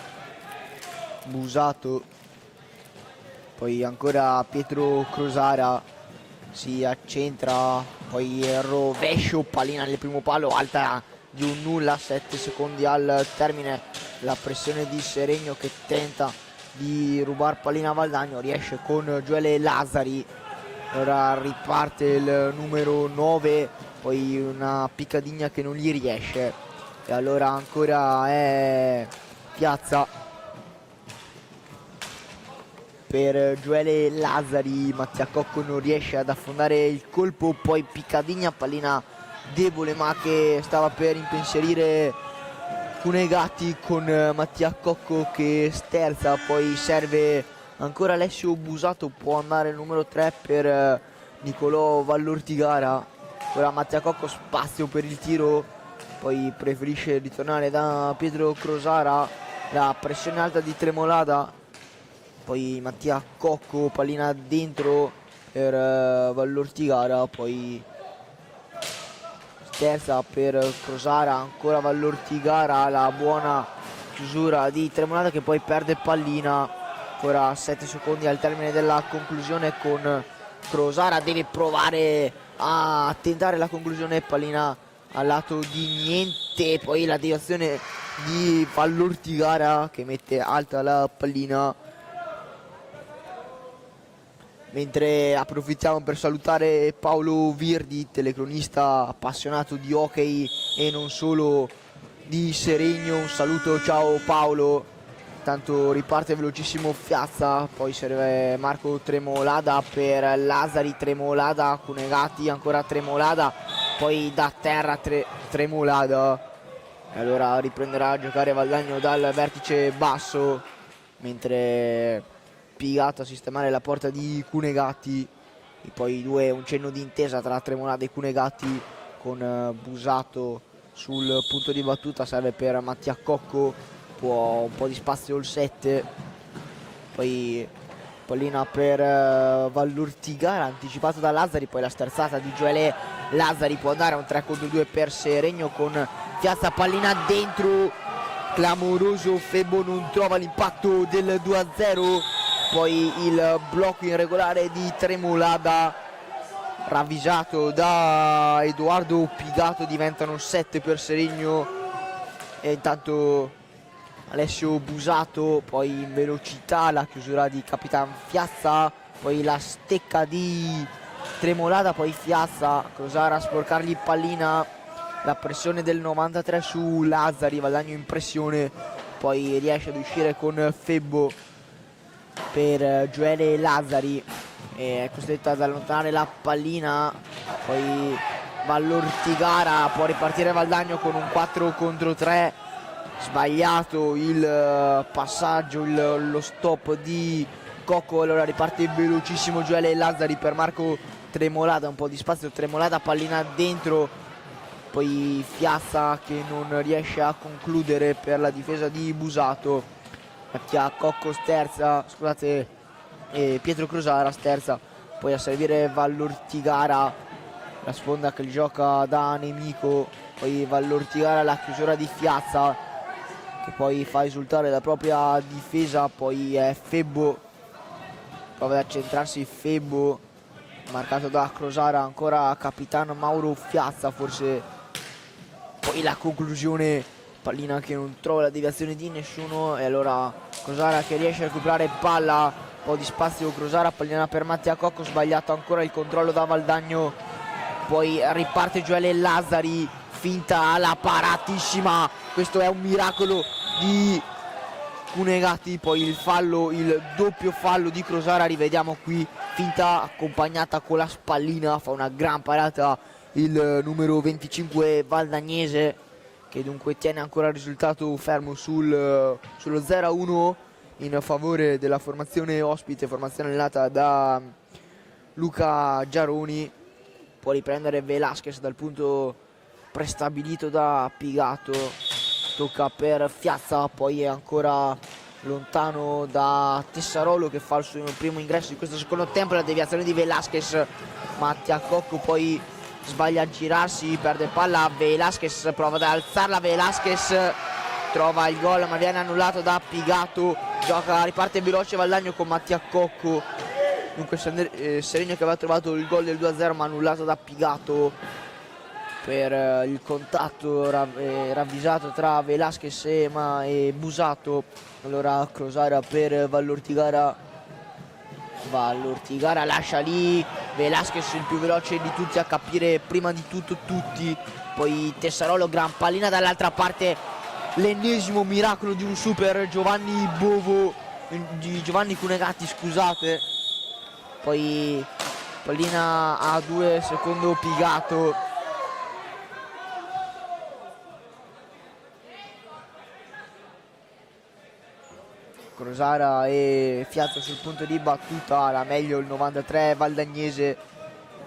Busato, poi ancora Pietro Crosara, si accentra, poi rovescio, pallina nel primo palo, alta di un nulla, 7 secondi al termine, la pressione di Seregno che tenta di rubare pallina a Valdagno, riesce con Gioele Lazzari, ora riparte il numero 9, poi una piccadigna che non gli riesce e allora ancora è Piazza per Gioele Lazzari, Mattia Cocco non riesce ad affondare il colpo, poi piccadigna, pallina debole ma che stava per impensierire Cunegatti con Mattia Cocco che sterza, poi serve ancora Alessio Busato, può andare il numero 3 per Nicolò Vallortigara, ora Mattia Cocco spazio per il tiro, poi preferisce ritornare da Pietro Crosara, la pressione alta di Tremolada, poi Mattia Cocco, pallina dentro per Vallortigara, poi terza per Crosara, ancora Vallortigara, la buona chiusura di Tremolada che poi perde pallina, ancora 7 secondi al termine della conclusione con Crosara, deve provare a tentare la conclusione, pallina al lato di niente, poi la deviazione di Vallortigara che mette alta la pallina, mentre approfittiamo per salutare Paolo Virdi, telecronista appassionato di hockey e non solo di Seregno. Un saluto, ciao Paolo. Tanto riparte velocissimo Fiazza, poi serve Marco Tremolada per Lazzari, Tremolada, Cunegatti, ancora Tremolada, poi da terra Tremolada. E allora riprenderà a giocare Valdagno dal vertice basso, mentre Pigato a sistemare la porta di Cunegatti e poi un cenno di intesa tra Tremolada e Cunegatti con Busato sul punto di battuta, serve per Mattia Cocco, può un po' di spazio il 7, poi pallina per Vallortigara anticipato da Lazzari, poi la sterzata di Gioele Lazzari, può andare a un 3 contro 2 per Seregno con Piazza, pallina dentro, clamoroso, Febbo non trova l'impatto del 2-0, poi il blocco irregolare di Tremolada ravvisato da Edoardo Pigato, diventano 7 per Seregno e intanto Alessio Busato, poi in velocità la chiusura di Capitan Fiazza, poi la stecca di Tremolada, poi Fiazza, Crosara a sporcargli pallina, la pressione del 93 su Lazzari, Valdagno in pressione, poi riesce ad uscire con Febbo per Gioele Lazzari, è costretto ad allontanare la pallina, poi Vallortigara, può ripartire Valdagno con un 4 contro 3, sbagliato il passaggio, lo stop di Cocco, allora riparte velocissimo Gioele Lazzari per Marco Tremolada, un po' di spazio, Tremolada, pallina dentro, poi Fiazza che non riesce a concludere per la difesa di Busato. Mattia Cocco sterza, scusate, Pietro Crosara sterza, poi a servire Vallortigara, la sponda che gioca da nemico, poi Vallortigara la chiusura di Fiazza che poi fa esultare la propria difesa, poi è Febbo, prova ad accentrarsi Febbo, marcato da Crosara, ancora capitano Mauro Fiazza forse, poi la conclusione, pallina che non trova la deviazione di nessuno e allora Crosara che riesce a recuperare palla, un po' di spazio Crosara, pallina per Mattia Cocco, sbagliato ancora il controllo da Valdagno, poi riparte Gioele Lazzari, finta alla paratissima, questo è un miracolo di Cunegati, poi il fallo, il doppio fallo di Crosara, rivediamo qui, finta accompagnata con la spallina, fa una gran parata il numero 25 valdagnese, che dunque tiene ancora il risultato fermo sullo 0-1 in favore della formazione ospite, formazione allenata da Luca Giaroni. Può riprendere Velasquez dal punto prestabilito da Pigato, tocca per Fiazza, poi è ancora lontano da Tessarolo che fa il suo primo ingresso di questo secondo tempo, la deviazione di Velasquez, Mattia Cocco poi sbaglia a girarsi, perde palla, Velasquez prova ad alzarla, Velasquez trova il gol ma viene annullato da Pigato, gioca, riparte veloce Valdagno con Mattia Cocco, dunque Seregno che aveva trovato il gol del 2-0 ma annullato da Pigato per il contatto ravvisato tra Velasquez e Busato. Allora Crosara per Vallortigara, lascia lì Velasquez, il più veloce di tutti a capire prima di tutto tutti, poi Tessarolo, gran pallina dall'altra parte, l'ennesimo miracolo di un super Giovanni Bovo, di Giovanni Cunegati scusate, poi pallina a 2 secondo Pigato, Crosara e Fiazza sul punto di battuta, la meglio il 93 valdagnese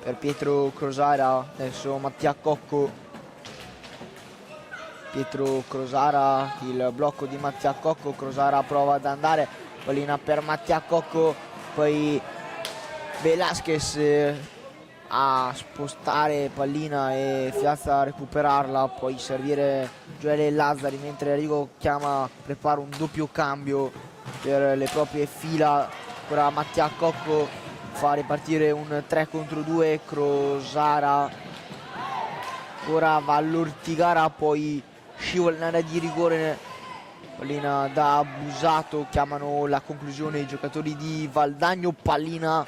per Pietro Crosara, adesso Mattia Cocco, Pietro Crosara, il blocco di Mattia Cocco, Crosara prova ad andare, pallina per Mattia Cocco, poi Velasquez a spostare pallina e Fiazza a recuperarla, poi servire Gioele Lazzari mentre Enrico prepara un doppio cambio per le proprie fila, ora Mattia Cocco fa ripartire un 3 contro 2, Crosara, ora Vallortigara, poi scivola in area di rigore, pallina da Busato, chiamano la conclusione i giocatori di Valdagno, pallina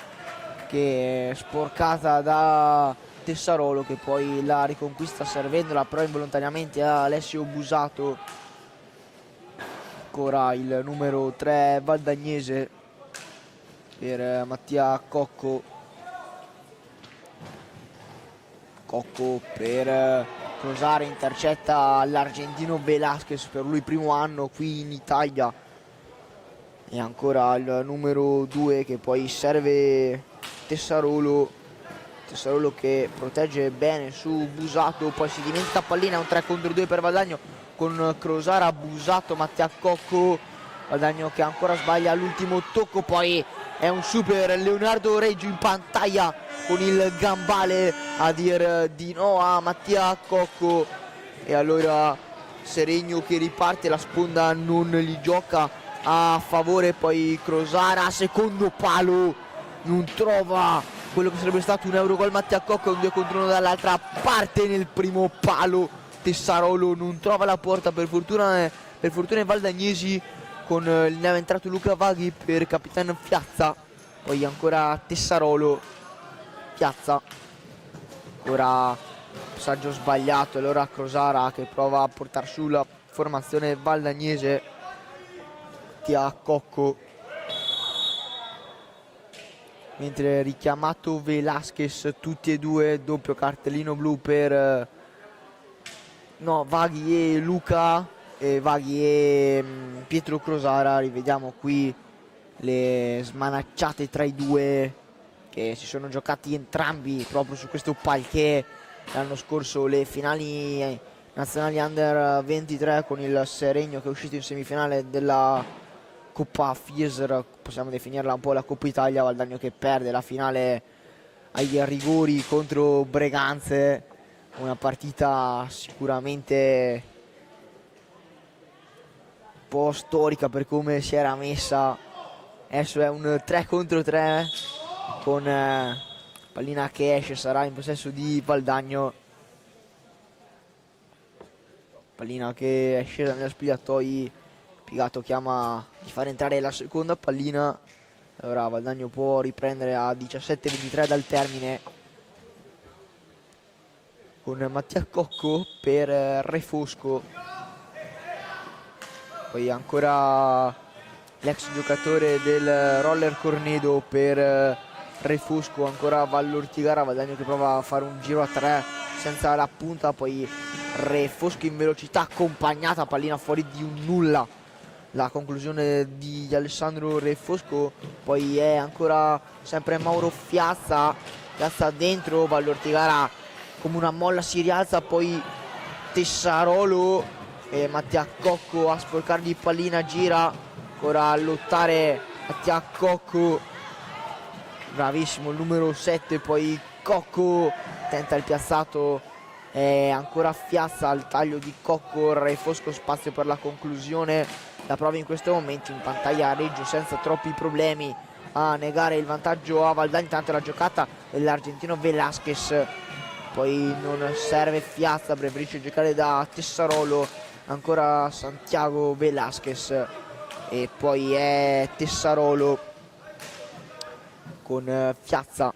che è sporcata da Tessarolo che poi la riconquista servendola però involontariamente a Alessio Busato. Ancora il numero 3 valdagnese per Mattia Cocco, per Crosara, intercetta l'argentino Velasquez, per lui primo anno qui in Italia, e ancora il numero 2 che poi serve Tessarolo che protegge bene su Busato, poi si dimentica pallina, un 3 contro 2 per Valdagno con Crosara, Busato, Mattia Cocco, Valdagno che ancora sbaglia l'ultimo tocco, poi è un super Leonardo Reggio in pantaglia con il gambale a dir di no a Mattia Cocco, e allora Seregno che riparte, la sponda non gli gioca a favore, poi Crosara, secondo palo, non trova quello che sarebbe stato un Eurogol Mattia Cocco, un 2 contro 1 dall'altra parte nel primo palo, Tessarolo non trova la porta, per fortuna i valdagnesi, con il neo entrato Luca Vaghi per capitano Fiazza, poi ancora Tessarolo, Fiazza, ora passaggio sbagliato, allora Crosara che prova a portare su la formazione valdagnese, Mattia Cocco, mentre richiamato Velasquez, tutti e due, doppio cartellino blu per Vaghi e Luca, Vaghi e Pietro Crosara. Rivediamo qui le smanacciate tra i due che si sono giocati entrambi proprio su questo palquet l'anno scorso, le finali nazionali under 23 con il Seregno che è uscito in semifinale della Coppa Fiesr, possiamo definirla un po' la Coppa Italia. Valdagno che perde la finale ai rigori contro Breganze, una partita sicuramente un po' storica per come si era messa. Adesso è un 3 contro 3 con pallina che esce, sarà in possesso di Valdagno. Pallina che è scesa negli spogliatoi, Pigato chiama di far entrare la seconda pallina. Allora Valdagno può riprendere a 17-23 dal termine, con Mattia Cocco per Re Fosco. Poi ancora l'ex giocatore del Roller Cornedo per Re Fosco, ancora Vallortigara. Valdagno che prova a fare un giro a 3 senza la punta, poi Re Fosco in velocità, accompagnata, pallina fuori di un nulla, la conclusione di Alessandro Re Fosco. Poi è ancora sempre Mauro Fiazza dentro, Vallortigara come una molla si rialza, poi Tessarolo e Mattia Cocco a sporcargli pallina, gira ancora a lottare Mattia Cocco, bravissimo il numero 7, poi Cocco tenta il piazzato, è ancora Fiazza al taglio di Cocco. Re Fosco spazio per la conclusione, la prova in questo momento in pantaglia Reggio senza troppi problemi a negare il vantaggio a Valdagno. Intanto la giocata dell'argentino Velasquez, poi non serve Fiazza, preferisce giocare da Tessarolo, ancora Santiago Velasquez e poi è Tessarolo con Fiazza.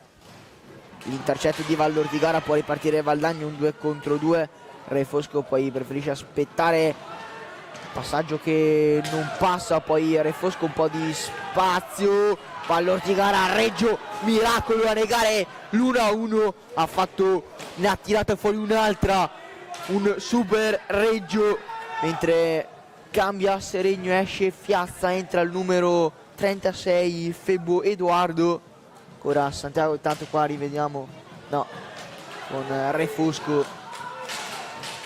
L'intercetto di Vallortigara, può ripartire Valdagno, un 2 contro 2. Re Fosco poi preferisce aspettare, passaggio che non passa, poi Re Fosco un po' di spazio, Vallortigara Reggio, miracolo a negare l'1-1, ne ha tirata fuori un'altra, un super Reggio, mentre cambia Seregno, esce Fiazza, entra il numero 36 Febbo Edoardo. Ora Santiago, intanto qua rivediamo, no, con Re Fosco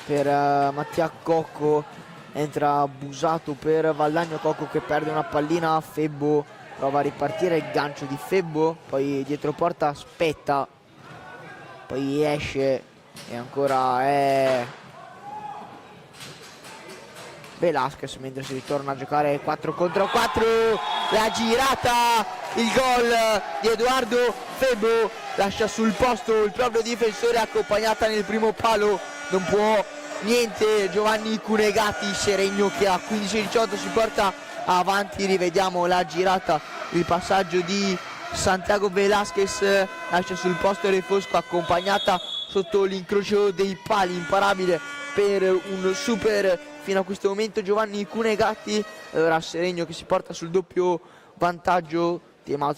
per Mattia Cocco, entra Busato per Valdagno. Cocco che perde una pallina, Febbo prova a ripartire, il gancio di Febbo, poi dietro porta aspetta, poi esce e ancora è Velasquez, mentre si ritorna a giocare 4 contro 4, la girata, il gol di Edoardo Febbo, lascia sul posto il proprio difensore, accompagnata nel primo palo, non può niente Giovanni Cunegati. Seregno che a 15-18 si porta avanti, rivediamo la girata, il passaggio di Santiago Velasquez, lascia sul posto Re Fosco, accompagnata sotto l'incrocio dei pali, imparabile per un super fino a questo momento Giovanni Cunegati. Allora Seregno che si porta sul doppio vantaggio,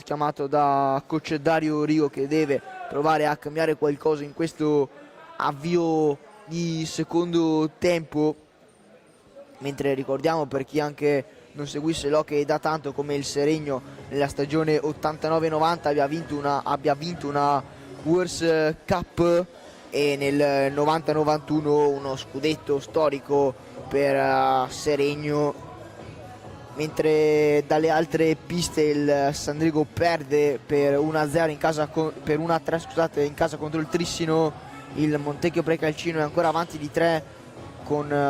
chiamato da coach Dario Rio, che deve provare a cambiare qualcosa in questo avvio di secondo tempo, mentre ricordiamo, per chi anche non seguisse l'hockey da tanto, come il Seregno nella stagione 89-90 abbia vinto una World Cup e nel 90-91 uno scudetto storico per Seregno, mentre dalle altre piste il Sandrigo perde per 1-0 in casa per 1-3, scusate, in casa contro il Trissino. Il Montecchio Precalcino è ancora avanti di 3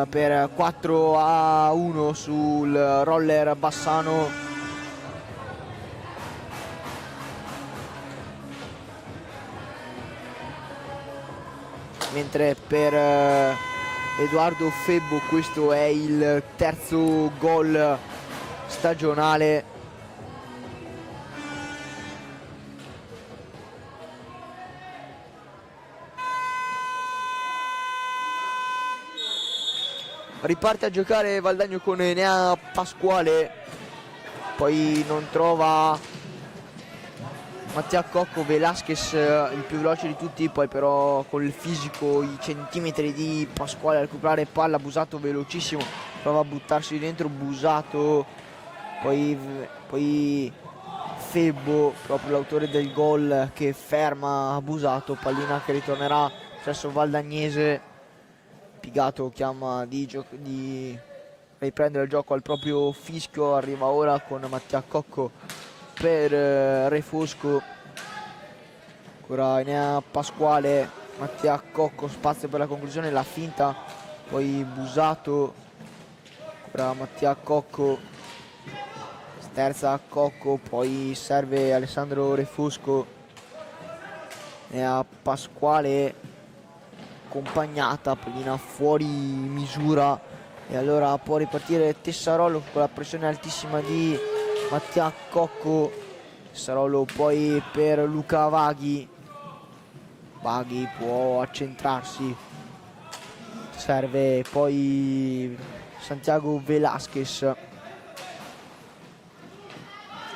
per 4-1 sul Roller Bassano. Mentre per Edoardo Febbo questo è il terzo gol stagionale. Riparte a giocare Valdagno con Enea Pasquale, poi non trova Mattia Cocco, Velasquez il più veloce di tutti, poi però con il fisico, i centimetri di Pasquale a recuperare palla. Busato velocissimo, prova a buttarsi dentro Busato, poi Febbo, proprio l'autore del gol, che ferma Busato, pallina che ritornerà verso Valdagnese. Pigato chiama di riprendere il gioco al proprio fischio. Arriva ora con Mattia Cocco per Re Fosco. Ancora Enea Pasquale, Mattia Cocco, spazio per la conclusione, la finta, poi Busato, ancora Mattia Cocco, sterza Cocco, poi serve Alessandro Re Fosco, Enea Pasquale, accompagnata, pallina fuori misura, e allora può ripartire Tessarolo con la pressione altissima di Mattia Cocco. Tessarolo poi per Luca Vaghi. Vaghi può accentrarsi, serve poi Santiago Velasquez,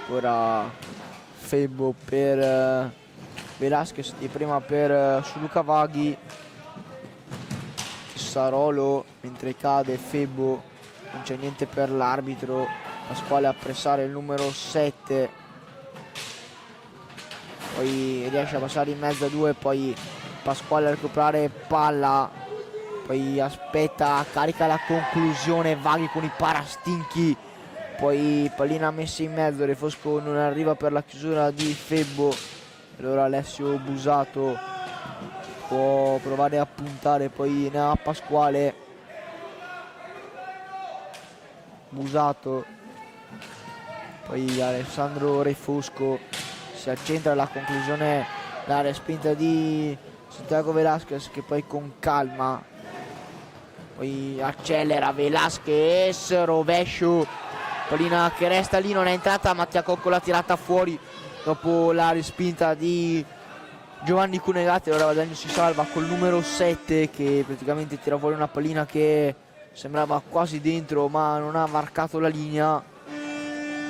ora Febbo per Velasquez, di prima per su Luca Vaghi, Sarolo mentre cade Febbo, non c'è niente per l'arbitro, Pasquale a pressare il numero 7, poi riesce a passare in mezzo a due, poi Pasquale a recuperare palla, poi aspetta, carica la conclusione, Vaghi con i parastinchi, poi pallina messa in mezzo, Re Fosco non arriva per la chiusura di Febbo, allora Alessio Busato può provare a puntare, poi ne ha Pasquale, Busato, poi Alessandro Re Fosco, si accentra la conclusione, la respinta di Santiago Velasquez che poi con calma poi accelera Velasquez, rovescio, pallina che resta lì, non è entrata, Mattia Cocco l'ha tirata fuori dopo la respinta di Giovanni Cunegati. Ora Valdagno si salva col numero 7 che praticamente tira fuori una pallina che sembrava quasi dentro ma non ha marcato la linea,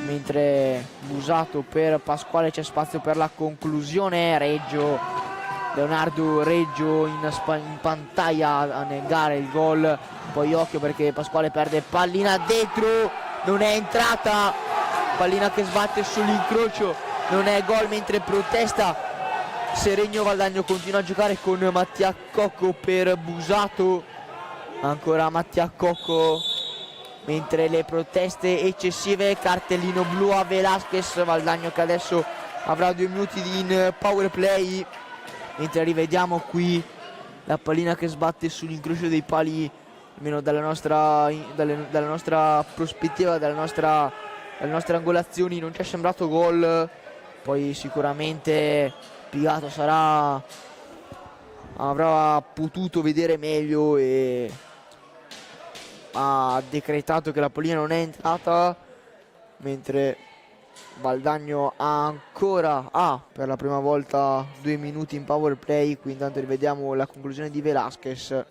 mentre Busato per Pasquale, c'è spazio per la conclusione, Reggio, Leonardo Reggio in pantaglia a negare il gol, poi occhio perché Pasquale perde pallina dentro, non è entrata, pallina che sbatte sull'incrocio, non è gol, mentre protesta Seregno. Valdagno continua a giocare con Mattia Cocco per Busato, ancora Mattia Cocco, mentre le proteste eccessive, cartellino blu a Velasquez, Valdagno che adesso avrà 2 minuti in power play, mentre rivediamo qui la pallina che sbatte sull'incrocio dei pali, almeno dalla nostra prospettiva, dalle nostre angolazioni non ci è sembrato gol, poi sicuramente Pigato avrà potuto vedere meglio e ha decretato che la pallina non è entrata, mentre Valdagno ha ancora per la prima volta 2 minuti in power play. Qui intanto rivediamo la conclusione di Velasquez.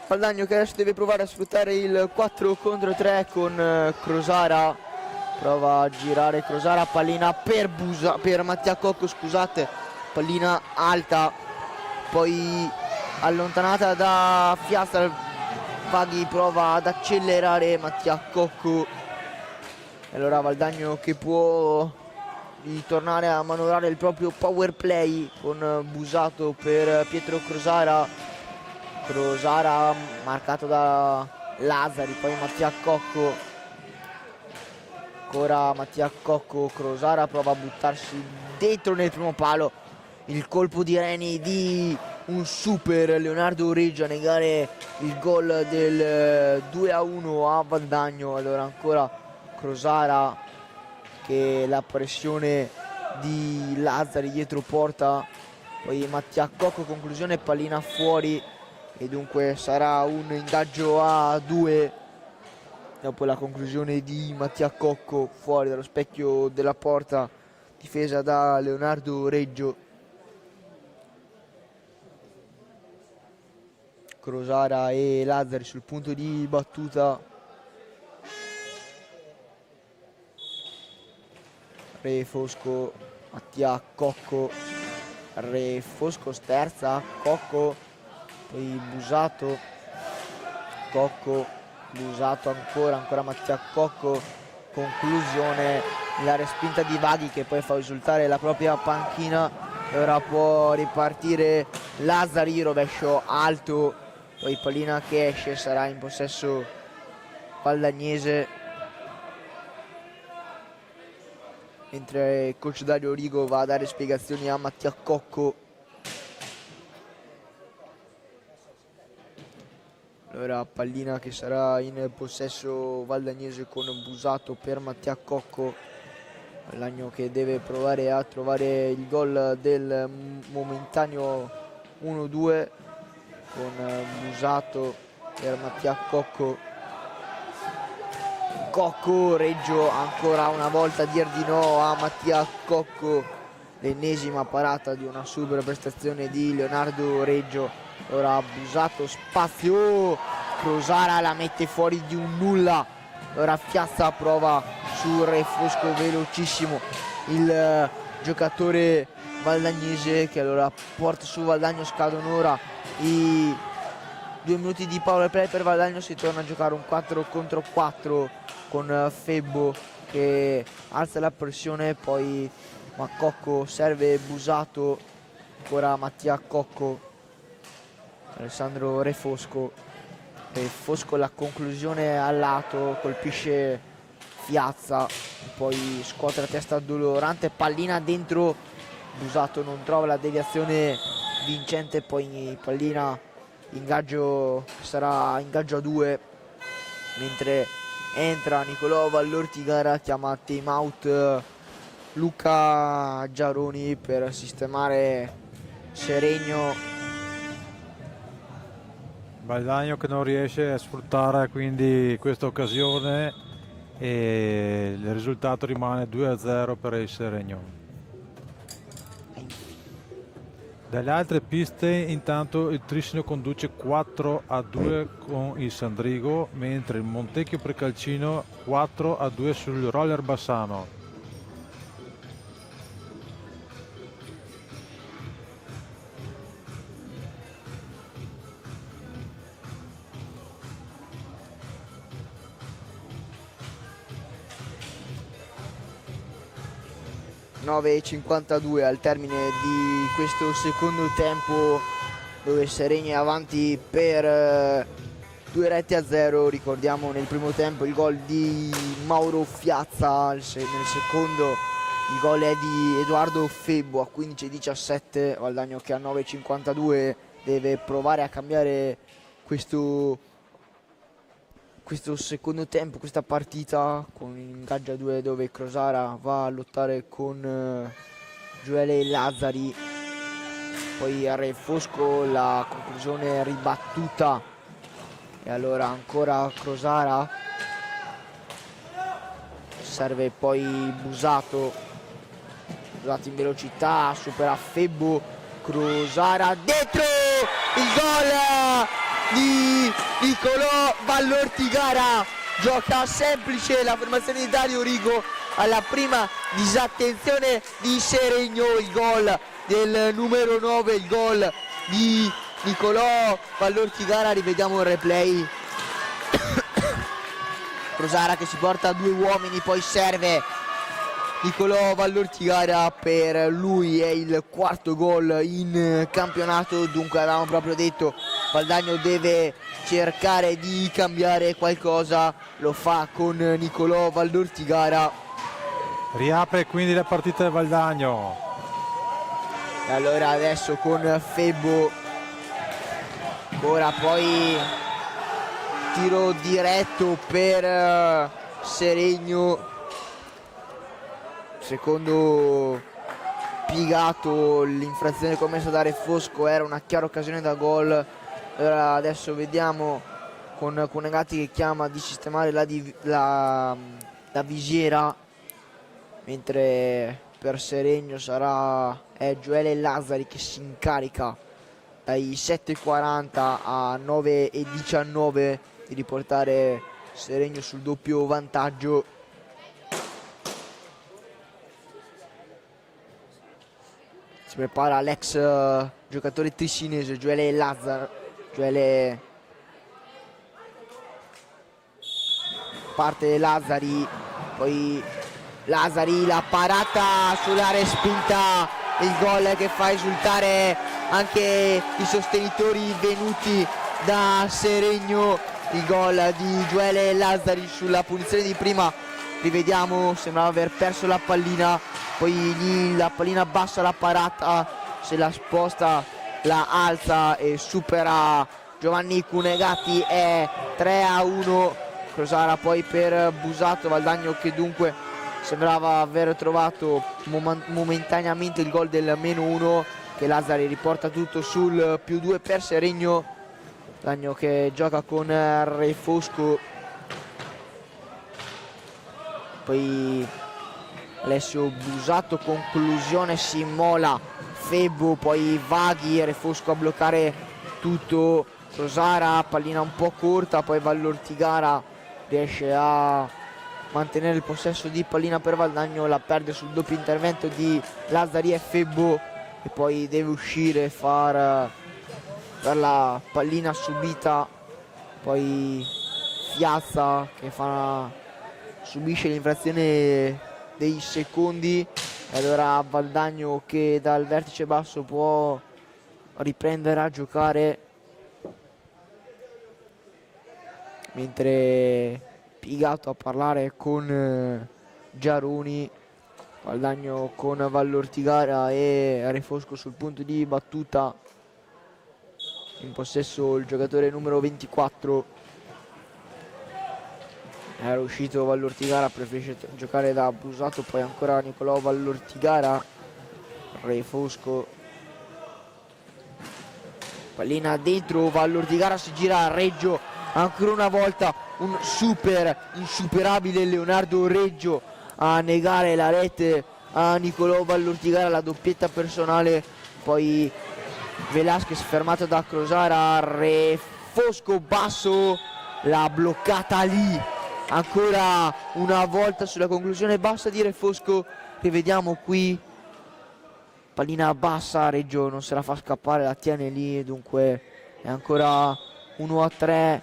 Valdagno che adesso deve provare a sfruttare il 4 contro 3 con Crosara, prova a girare Crosara, pallina per Mattia Cocco, scusate, pallina alta, poi allontanata da Fiastra, Vaghi prova ad accelerare Mattia Cocco, e allora Valdagno che può ritornare a manovrare il proprio power play con Busato per Pietro Crosara, marcato da Lazzari, poi Mattia Cocco, ancora Mattia Cocco, Crosara prova a buttarsi dentro nel primo palo, il colpo di Reni di un super Leonardo Reggio a negare il gol del 2-1 a Valdagno. Allora ancora Crosara che la pressione di Lazzari dietro porta, poi Mattia Cocco, conclusione, pallina fuori, e dunque sarà un ingaggio a 2 dopo la conclusione di Mattia Cocco fuori dallo specchio della porta difesa da Leonardo Reggio. Crosara e Lazzari sul punto di battuta, Re Fosco, Mattia Cocco, Re Fosco sterza, Cocco, poi Busato, Cocco, Busato ancora Mattia Cocco, conclusione, la respinta di Vaghi che poi fa risultare la propria panchina. E ora può ripartire Lazzari, rovescio alto, poi pallina che esce, sarà in possesso Valdagnese, mentre il coach Dario Rigo va a dare spiegazioni a Mattia Cocco. Allora pallina che sarà in possesso Valdagnese con Busato per Mattia Cocco. Lagno che deve provare a trovare il gol del momentaneo 1-2 con Busato per Mattia Cocco. Cocco, Reggio ancora una volta a dir di no a Mattia Cocco, l'ennesima parata di una super prestazione di Leonardo Reggio. Ora Busato, spazio, Crosara la mette fuori di un nulla. Ora Fiazza prova su Re Fosco, velocissimo il giocatore valdagnese che allora porta su Valdagno. Scadono ora i 2 minuti di power play per Valdagno, si torna a giocare un 4 contro 4 con Febbo che alza la pressione, poi Cocco serve Busato, ancora Mattia Cocco, Alessandro Re Fosco, la conclusione al lato, colpisce Piazza, poi scuote la testa dolorante, pallina dentro, Busato non trova la deviazione vincente, poi pallina ingaggio, sarà ingaggio a 2, mentre entra Nicolò Vallortigara, chiama time out Luca Giaroni per sistemare Seregno. Valdagno che non riesce a sfruttare quindi questa occasione e il risultato rimane 2-0 per il Seregno. Dalle altre piste intanto il Trissino conduce 4-2 con il Sandrigo, mentre il Montecchio Precalcino 4-2 sul Roller Bassano. (9:52) al termine di questo secondo tempo, dove Seregno è avanti per 2-0. Ricordiamo nel primo tempo il gol di Mauro Fiazza, nel secondo il gol è di Edoardo Febbo a 15:17. Valdagno che a 9:52 deve provare a cambiare questo secondo tempo, questa partita, con ingaggio a 2 dove Crosara va a lottare con Gioele Lazzari, poi a Re Fosco la conclusione ribattuta e allora ancora Crosara, serve poi Busato in velocità, supera Febbo, Crosara dentro, il gol di Nicolò Vallortigara, gioca semplice la formazione di Dario Rigo alla prima disattenzione di Seregno, il gol del numero 9, il gol di Nicolò Vallortigara. Rivediamo il replay. Crosara che si porta 2 uomini, poi serve Nicolò Vallortigara, per lui è il 4º gol in campionato. Dunque avevamo proprio detto Valdagno deve cercare di cambiare qualcosa, lo fa con Nicolò Vallortigara. Riapre quindi la partita del Valdagno. E allora adesso con Febbo, ora poi tiro diretto per Seregno, secondo piegato, l'infrazione commessa da Re Fosco era una chiara occasione da gol. Allora adesso vediamo con Negati che chiama di sistemare la visiera, mentre per Seregno è Gioele Lazzari che si incarica dai 7:40 a 9:19 di riportare Seregno sul doppio vantaggio. Si prepara l'ex giocatore tricinese Gioele Lazzar. Gioele parte Lazzari, poi Lazzari, la parata sulla respinta, il gol che fa esultare anche i sostenitori venuti da Seregno. Il gol di Gioele Lazzari sulla punizione di prima. Rivediamo, sembrava aver perso la pallina, poi lì la pallina bassa la parata, se la sposta, la alza e supera Giovanni Cunegati. È 3-1. Crosara poi per Busato. Valdagno che dunque sembrava aver trovato momentaneamente il gol del -1, che Lazzari riporta tutto sul +2 per Seregno. Valdagno che gioca con Refosco, poi Alessio Busato, conclusione, si immola Febbo, poi Vaghi, Refosco a bloccare tutto. Crosara, pallina un po' corta, poi Vallortigara riesce a mantenere il possesso di pallina per Valdagno, la perde sul doppio intervento di Lazzari e Febbo, e poi deve uscire per la pallina subita, poi Fiazza che subisce l'infrazione dei secondi, e allora Valdagno che dal vertice basso può riprendere a giocare, mentre Pigato a parlare con Giaroni. Valdagno con Vallortigara e Refosco sul punto di battuta, in possesso il giocatore numero 24. Era uscito Vallortigara, preferisce giocare da Busato, poi ancora Nicolò Vallortigara. Refosco, pallina dentro, Vallortigara si gira a Reggio, ancora una volta un insuperabile Leonardo Reggio a negare la rete a Nicolò Vallortigara, la doppietta personale. Poi Velasquez fermato da Crosara, Refosco basso, l'ha bloccata lì ancora una volta sulla conclusione bassa di Refosco. Rivediamo qui, pallina bassa, Reggio non se la fa scappare, la tiene lì, e dunque è ancora 1-3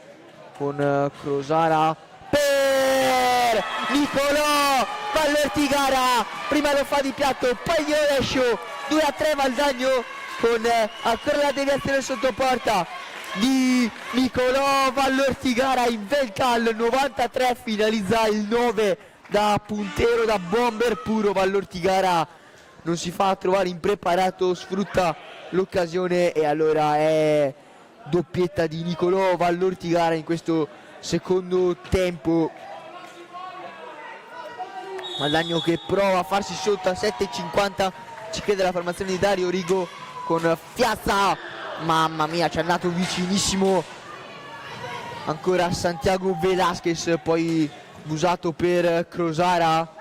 con Crosara per Nicolò Vallortigara, prima lo fa di piatto, poi glielo lascio. 2-3 Valdagno con ancora la deviazione sotto porta di Nicolò Vallortigara in velca al 93, finalizza il 9 da puntero, da bomber puro. Vallortigara non si fa trovare impreparato, sfrutta l'occasione, e allora è doppietta di Nicolò Vallortigara in questo secondo tempo. Valdagno che prova a farsi sotto a 7,50, ci chiede la formazione di Dario Rigo con Fiazza, mamma mia, ci è andato vicinissimo ancora Santiago Velasquez, poi Busato per Crosara,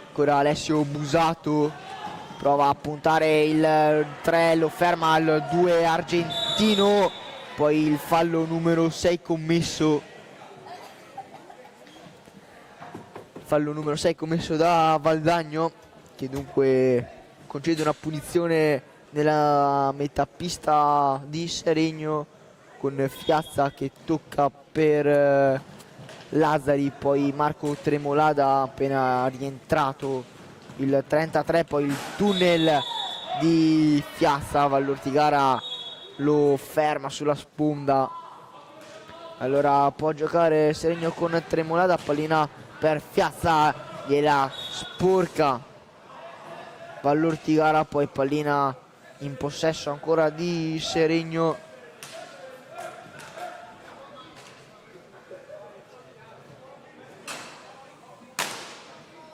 ancora Alessio Busato, prova a puntare il 3, lo ferma al 2 argentino, poi il fallo numero 6 commesso, da Valdagno, che dunque concede una punizione nella metapista di Seregno, con Fiazza che tocca per Lazzari, poi Marco Tremolada appena rientrato, il 33, poi il tunnel di Fiazza, Vallortigara lo ferma sulla sponda. Allora può giocare Seregno con Tremolada, pallina per Fiazza, gliela sporca Vallortigara, poi pallina in possesso ancora di Seregno.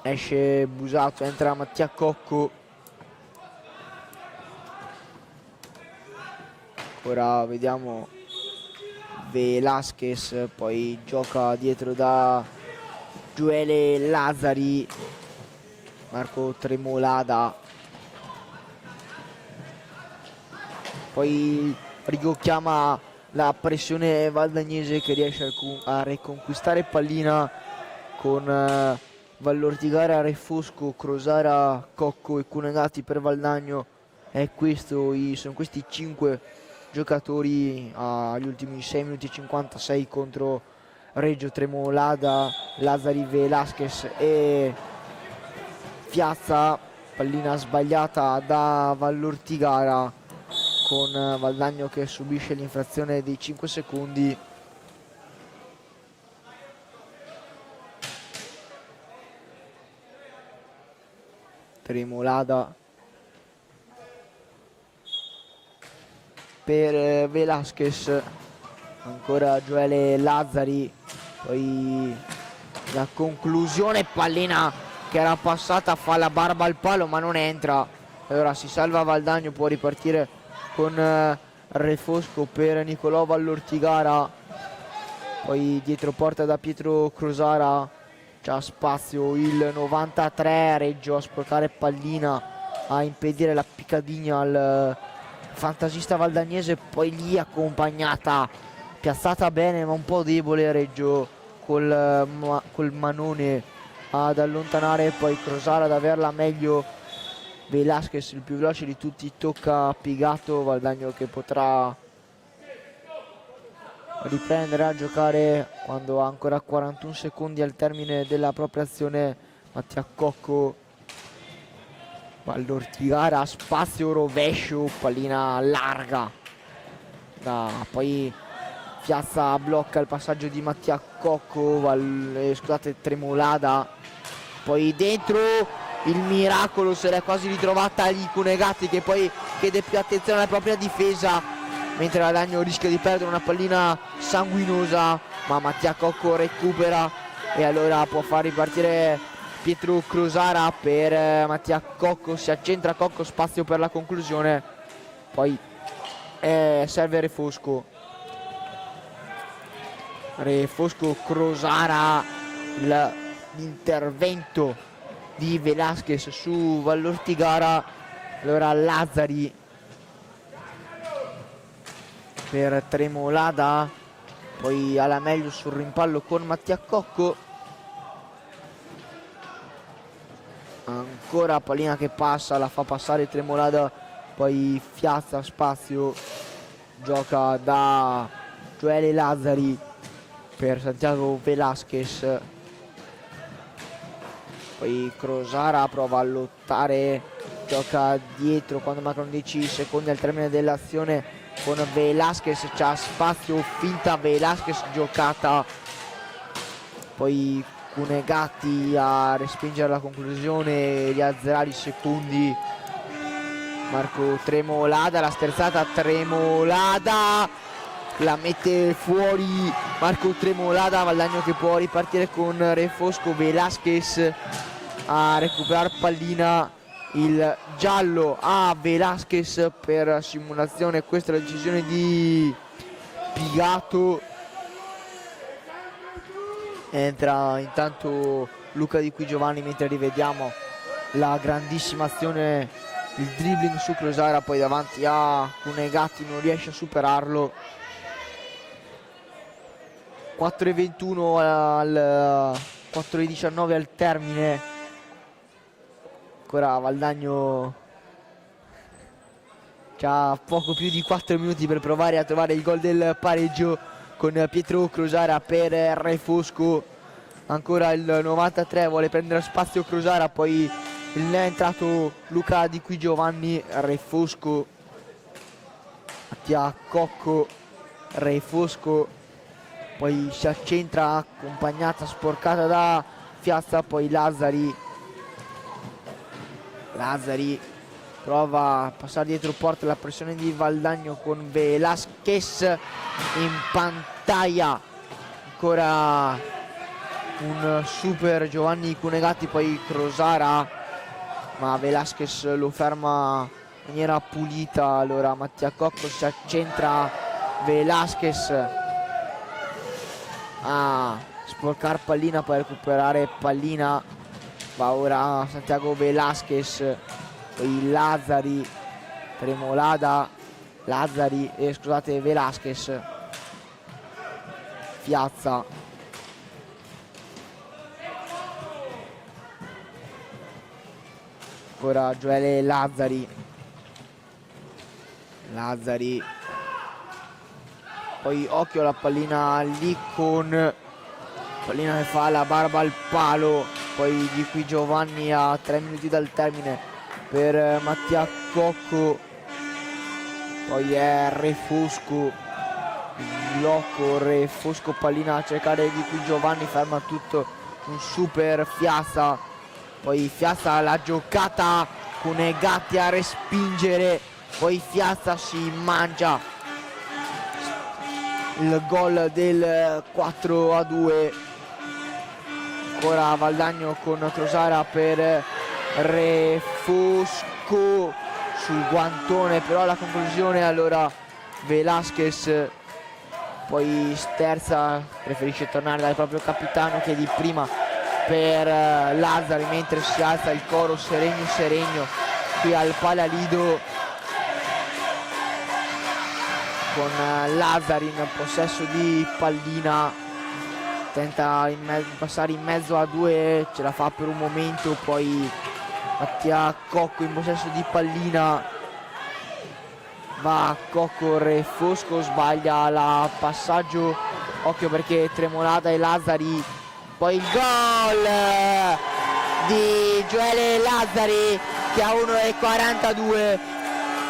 Esce Busato, entra Mattia Cocco, ora vediamo Velasquez, poi gioca dietro da Gioele Lazzari, Marco Tremolada, poi Rigo chiama la pressione valdagnese che riesce a riconquistare pallina con Vallortigara, Refosco, Crosara, Cocco e Cunegati per Valdagno, sono questi 5 giocatori agli ultimi 6 minuti e 56 contro Reggio Tremolada, Lazzari, Velasquez e Piazza. Pallina sbagliata da Vallortigara con Valdagno che subisce l'infrazione dei 5 secondi. Tremolada per Velasquez, ancora Gioele Lazzari, poi la conclusione, pallina che era passata, fa la barba al palo ma non entra. Allora si salva Valdagno, può ripartire con Refosco per Nicolò Vallortigara, poi dietro porta da Pietro Crosara, c'ha spazio il 93, Reggio a sporcare pallina, a impedire la piccadigna al fantasista valdagnese, poi lì accompagnata, piazzata bene ma un po' debole Reggio col manone ad allontanare, poi Crosara ad averla meglio, Velasquez il più veloce di tutti tocca Pigato, Valdagno che potrà riprendere a giocare quando ha ancora 41 secondi al termine della propria azione. Mattia Cocco, Vallortigara, spazio, rovescio, pallina larga, poi Piazza blocca il passaggio di Mattia Cocco, scusate, Tremolada, poi dentro il miracolo, se l'è quasi ritrovata gli Cunegatti che poi chiede più attenzione alla propria difesa, mentre Valdagno rischia di perdere una pallina sanguinosa, ma Mattia Cocco recupera e allora può far ripartire Pietro Crosara per Mattia Cocco, si accentra Cocco, spazio per la conclusione, poi serve Refosco, Crosara, l'intervento di Velasquez su Vallortigara, allora Lazzari per Tremolada, poi alla meglio sul rimpallo con Mattia Cocco, ancora pallina che passa, la fa passare Tremolada, poi Piazza, spazio, gioca da Gioele Lazzari per Santiago Velasquez, poi Crosara prova a lottare, gioca dietro quando mancano 10 secondi al termine dell'azione con Velasquez, c'ha spazio, finta Velasquez, giocata, poi Cunegatti a respingere la conclusione, rialzerà i secondi Marco Tremolada, la sterzata Tremolada, la mette fuori Marco Tremolada, Valdagno che può ripartire con Refosco, Velasquez a recuperare pallina, il giallo a Velasquez per simulazione, questa è la decisione di Pigato, entra intanto Luca Di Qui Giovanni mentre rivediamo la grandissima azione, il dribbling su Crosara, poi davanti a Cunegatti non riesce a superarlo. 4:21 al 4:19 al termine, ancora Valdagno c'ha poco più di 4 minuti per provare a trovare il gol del pareggio con Pietro Crosara per Refosco, ancora il 93, vuole prendere spazio Crosara, poi è entrato Luca Di Qui Giovanni, Refosco, Mattia Cocco, Refosco, poi si accentra accompagnata, sporcata da Piazza, poi Lazzari prova a passare dietro porta, la pressione di Valdagno con Velasquez in pantalla, ancora un super Giovanni Cunegatti, poi Crosara, ma Velasquez lo ferma in maniera pulita, allora Mattia Cocco si accentra, Velasquez a sporcare pallina, poi recuperare pallina, va ora Santiago Velasquez, poi Lazzari, Tremolada, scusate, Velasquez, Piazza, ancora Gioele Lazzari, Lazzari, poi occhio alla pallina lì con pallina che fa la barba al palo, poi di qui Giovanni a 3 minuti dal termine per Mattia Cocco, poi è Refosco, blocco Refosco, pallina a cercare di qui Giovanni, ferma tutto un super Fiassa, poi Fiassa la giocata con Gatti a respingere, poi Fiassa si mangia il gol del 4-2. Ancora Valdagno con Crosara per Refosco sul guantone, però la conclusione allora Velasquez, poi Sterza preferisce tornare dal proprio capitano che di prima per Lazzari, mentre si alza il coro Seregno Seregno qui al Palalido con Lazzari in possesso di pallina, tenta di passare in mezzo a due, ce la fa per un momento, poi Mattia Cocco in possesso di pallina, va Cocco, Refosco sbaglia la passaggio, occhio perché Tremolada e Lazzari, poi il gol di Gioele Lazzari che a 1:42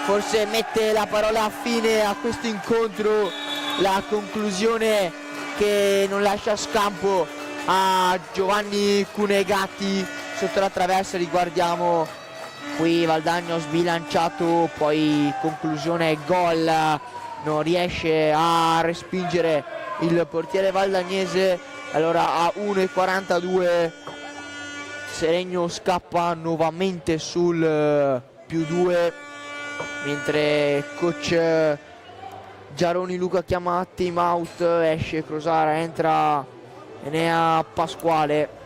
forse mette la parola fine a questo incontro, la conclusione che non lascia scampo a Giovanni Cunegatti sotto la traversa. Riguardiamo qui Valdagno sbilanciato, poi conclusione gol, non riesce a respingere il portiere valdagnese, allora a 1:42 Seregno scappa nuovamente sul +2, mentre coach Giaroni Luca chiama time out, esce Crosara, entra Enea Pasquale.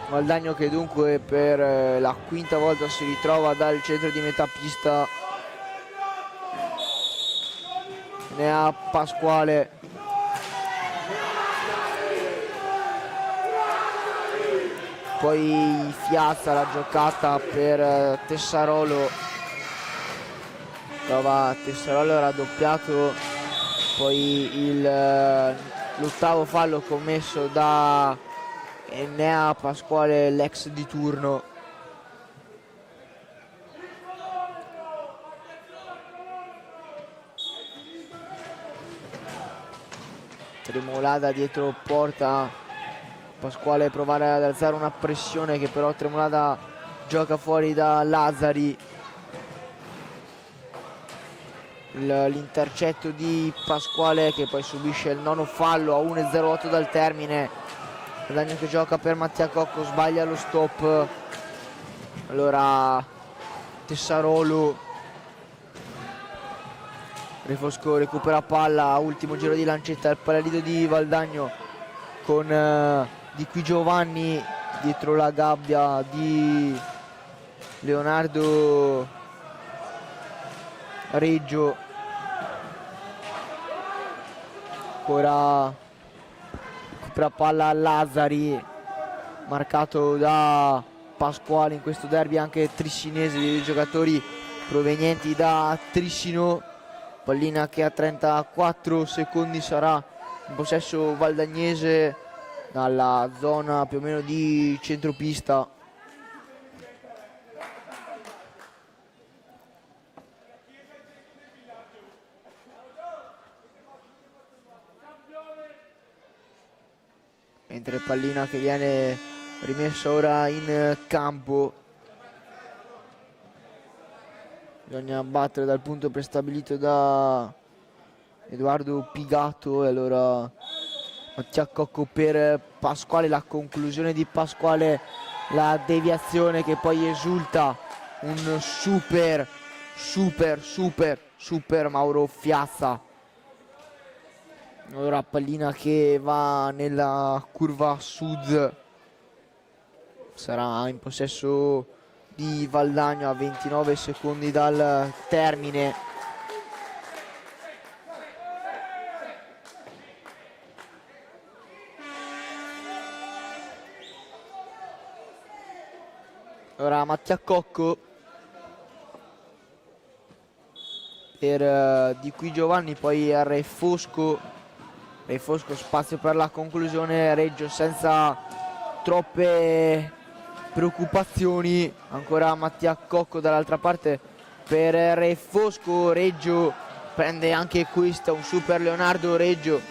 Valdagno che dunque per la quinta volta si ritrova dal centro di metà pista, ne ha Pasquale, poi Fiazza la giocata per Tessarolo, trova Tessarolo raddoppiato, poi l'ottavo fallo commesso da Enea Pasquale, l'ex di turno. Tremolada dietro porta, Pasquale provare ad alzare una pressione che però Tremolada gioca fuori da Lazzari. L'intercetto di Pasquale che poi subisce il nono fallo a 1:08 dal termine. Valdagno che gioca per Mattia Cocco, sbaglia lo stop, allora Tessarolo, Refosco recupera palla, ultimo giro di lancetta, il palalido di Valdagno con di qui Giovanni dietro la gabbia di Leonardo Reggio, ancora recupera palla a Lazzari, marcato da Pasquale in questo derby anche triscinese, dei giocatori provenienti da Trissino, pallina che a 34 secondi sarà in possesso valdagnese dalla zona più o meno di centropista. Mentre pallina che viene rimessa ora in campo, bisogna battere dal punto prestabilito da Edoardo Pigatto e allora Mattia Cocco per Pasquale, la conclusione di Pasquale, la deviazione che poi esulta, un super Mauro Fiazza. Ora pallina che va nella curva sud, sarà in possesso di Valdagno a 29 secondi dal termine. Ora Mattia Cocco per Di Qui Giovanni, poi Re Fosco, spazio per la conclusione, Reggio senza troppe preoccupazioni, ancora Mattia Cocco dall'altra parte per Re Fosco, Reggio prende anche questa, un super Leonardo Reggio,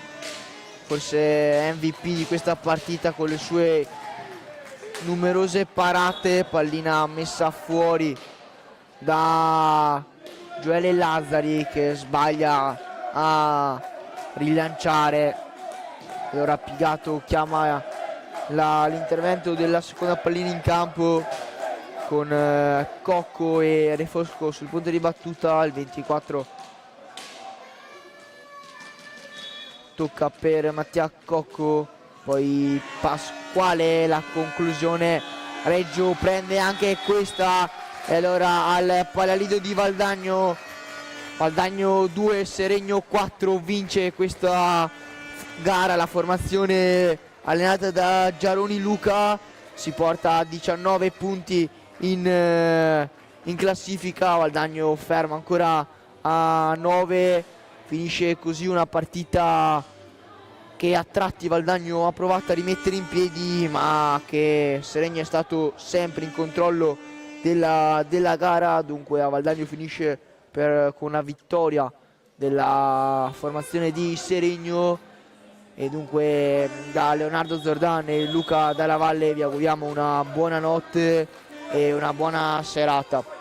forse MVP di questa partita con le sue numerose parate, pallina messa fuori da Gioele Lazzari che sbaglia a rilanciare. E ora Pigato chiama l'intervento della seconda pallina in campo con Cocco e Re Fosco sul punto di battuta. Il 24 tocca per Mattia Cocco, poi Pasquale, la conclusione, Reggio prende anche questa e allora al Palalido di Valdagno 2 Seregno 4 vince questa gara. La formazione allenata da Giaroni Luca si porta a 19 punti in classifica, Valdagno ferma ancora a 9, finisce così una partita che a tratti Valdagno ha provato a rimettere in piedi, ma che Seregno è stato sempre in controllo della gara. Dunque a Valdagno finisce con una vittoria della formazione di Seregno, e dunque da Leonardo Zordan e Luca Dalla Valle vi auguriamo una buona notte e una buona serata.